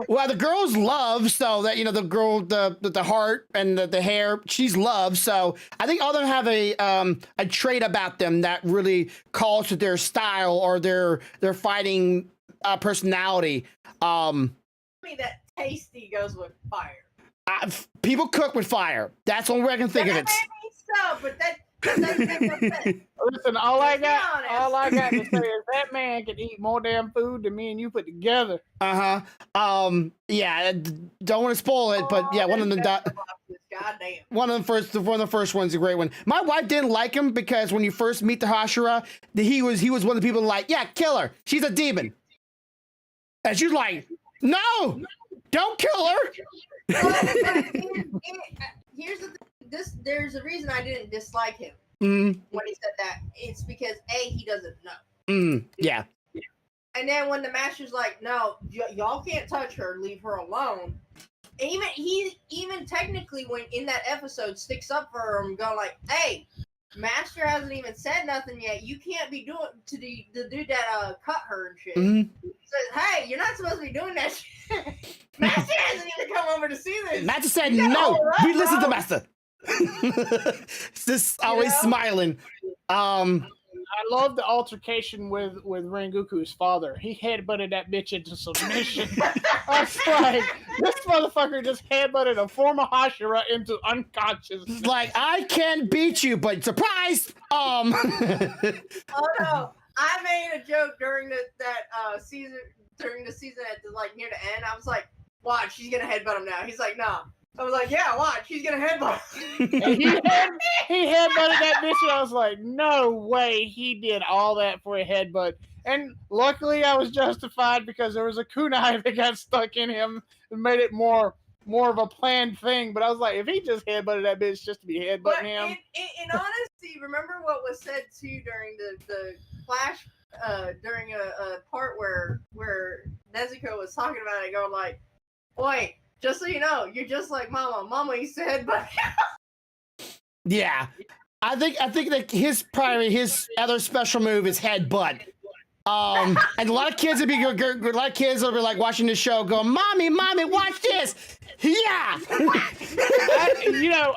Well, the girls love, so that, the girl, the heart and the hair, she's loved. So I think all of them have a trait about them that really calls to their style or their fighting personality. That Tasty goes with fire. People cook with fire. That's the only way I can think of it. Listen, all I got to say is that man can eat more damn food than me and you put together. Yeah, don't want to spoil it, but yeah, one of them one of the first one's a great one. My wife didn't like him because when you first meet the Hashira, he was one of the people like, yeah, kill her. She's a demon. And she's like, no, don't kill her. Here's the thing. There's a reason I didn't dislike him when he said that. It's because he doesn't know. Yeah. And then when the master's like, no, y'all can't touch her, leave her alone. even technically when in that episode sticks up for him, going like, "Hey, Master hasn't even said nothing yet. You can't be doing to the dude that cut her and shit." Says, "Hey, you're not supposed to be doing that shit." Master hasn't even come over to see this. Master said no. We listen to Master. Just always smiling. I love the altercation with Rengoku's father. He headbutted that bitch into submission. I was like, this motherfucker just headbutted a former Hashira into unconsciousness. Like, I can't beat you, but surprise! Oh no! I made a joke during that season, during the season at the, like near the end. I was like, "Watch, she's gonna headbutt him now." He's like, "No." I was like, "Yeah, watch, he's gonna headbutt." And he headbutted that bitch, and I was like, "No way, he did all that for a headbutt." And luckily, I was justified because there was a kunai that got stuck in him and made it more of a planned thing. But I was like, if he just headbutted that bitch just to be headbutting him. In honesty, remember what was said too during the flash, during a part where Nezuko was talking about it, going like, "Boy, just so you know, you're just like Mama. Mama used to headbutt." Yeah, I think that his other special move is headbutt. And a lot of kids will be like watching the show, going, "Mommy, watch this." Yeah.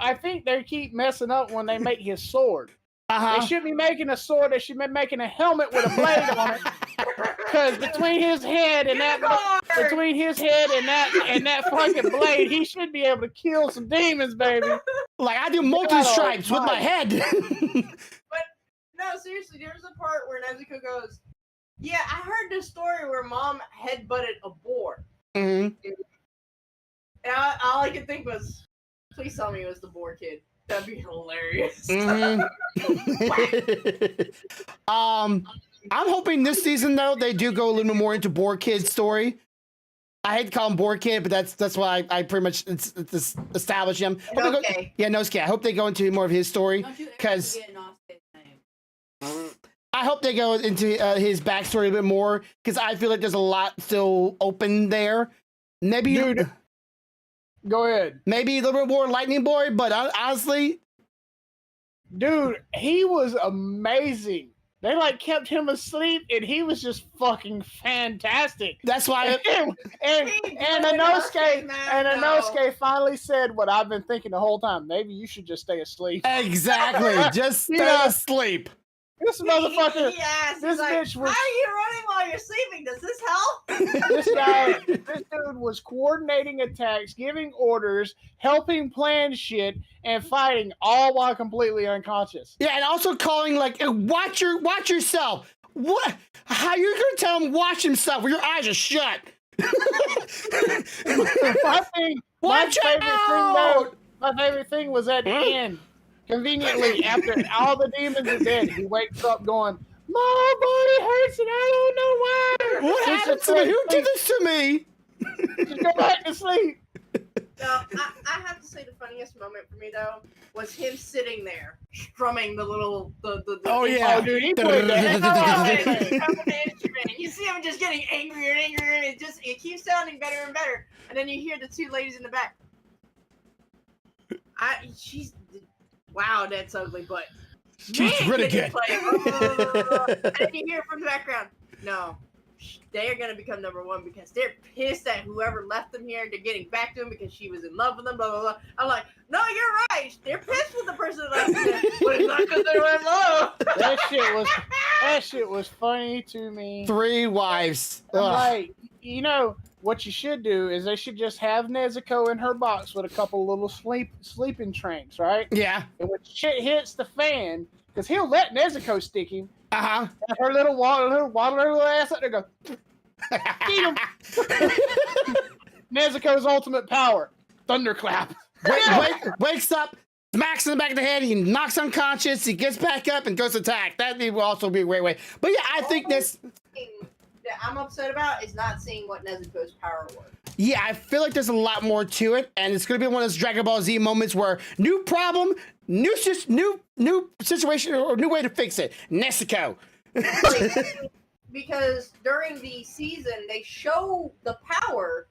I think they keep messing up when they make his sword. They shouldn't be making a sword. They should be making a helmet with a blade on it. Because between his head and that fucking blade, he should be able to kill some demons, baby. Like I do multi-stripes with my head. But no, seriously, there's a part where Nezuko goes, "Yeah, I heard this story where Mom headbutted a boar." Mm-hmm. And all I could think was, please tell me it was the boar kid. That'd be hilarious. Mm-hmm. I'm hoping this season though they do go a little bit more into Boar Kid's story. I hate to call him Boar Kid, but that's why I pretty much it's establish him. Nosuke. I hope they go into more of his story because I hope they go into his backstory a bit more because I feel like there's a lot still open there. Maybe go ahead. Maybe a little bit more Lightning Boy, but honestly, dude, he was amazing. They like kept him asleep, and he was just fucking fantastic. That's why. And Inosuke finally said what I've been thinking the whole time. Maybe you should just stay asleep. Exactly, just stay asleep. This motherfucker. This bitch was. How are you running while you're sleeping? Does this help? This dude was coordinating attacks, giving orders, helping plan shit, and fighting, all while completely unconscious. Yeah, and also calling like, watch yourself. What? How you gonna tell him watch himself when your eyes are shut? My favorite thing was at the end. Conveniently, after all the demons are dead, he wakes up going, "My body hurts and I don't know why." What happened to me? Who did this to me? Just go back to sleep. No, I have to say the funniest moment for me though was him sitting there strumming the little the oh yeah, dude, he played the instrument. You see him just getting angrier and angrier, and it keeps sounding better and better. And then you hear the two ladies in the back. Wow, that's ugly, but she's really good. And then you hear from the background, no, they are going to become number one because they're pissed at whoever left them here. They're getting back to them because she was in love with them, blah, blah, blah. I'm like, no, you're right. They're pissed with the person that left them, but it's not because they were in love. That shit was funny to me. 3 wives. Like, what you should do is they should just have Nezuko in her box with a couple little sleeping tranks, right? Yeah. And when shit hits the fan, because he'll let Nezuko stick him. And her little waddle ass up there go. Eat him. Nezuko's ultimate power, thunderclap. Wakes up, smacks in the back of the head. He knocks unconscious. He gets back up and goes to attack. That will also be a great way. But yeah, I think this. That I'm upset about is not seeing what Nezuko's power was. Yeah, I feel like there's a lot more to it, and it's going to be one of those Dragon Ball Z moments where new problem, new situation, or new way to fix it. Nezuko. Because during the season, they show the power,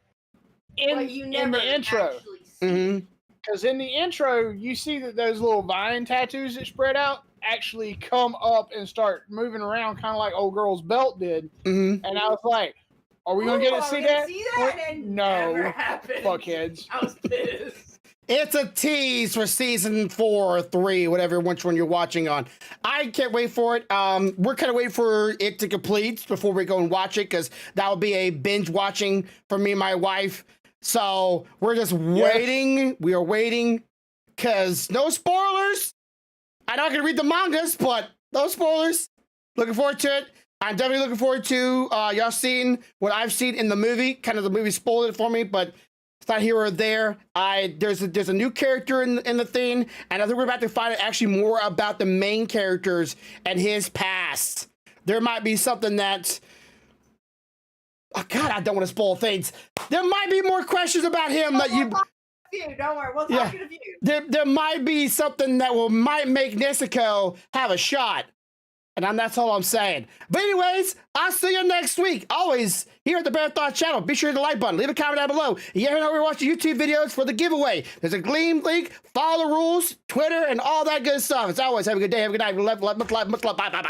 But you never the intro. actually see. Mm-hmm. Because in the intro, you see that those little vine tattoos that spread out actually come up and start moving around, kind of like old girl's belt did. Mm-hmm. And I was like, "Are we gonna get to see that?" And No, never happened. fuckheads. I was pissed. It's a tease for season 4 or 3, whatever, which one you're watching on. I can't wait for it. We're kind of waiting for it to complete before we go and watch it, because that will be a binge watching for me and my wife. So we're just waiting. We are waiting, because no spoilers. I'm not going to read the mangas, but no spoilers. Looking forward to it. I'm definitely looking forward to y'all seeing what I've seen in the movie. Kind of the movie spoiled it for me, but it's not here or there. There's a new character in the thing, and I think we're about to find out actually more about the main characters and his past. There might be something that, oh God, I don't want to spoil things. There might be more questions about him that you. Don't worry, we'll talk in a few. There might be something that might make Nezuko have a shot. And that's all I'm saying. But anyways, I'll see you next week. Always here at the Bear Thoughts channel. Be sure to hit the like button. Leave a comment down below. You ever know we're watching YouTube videos for the giveaway? There's a Gleam link. Follow the rules, Twitter, and all that good stuff. As always, have a good day. Have a good night. Much love. Bye.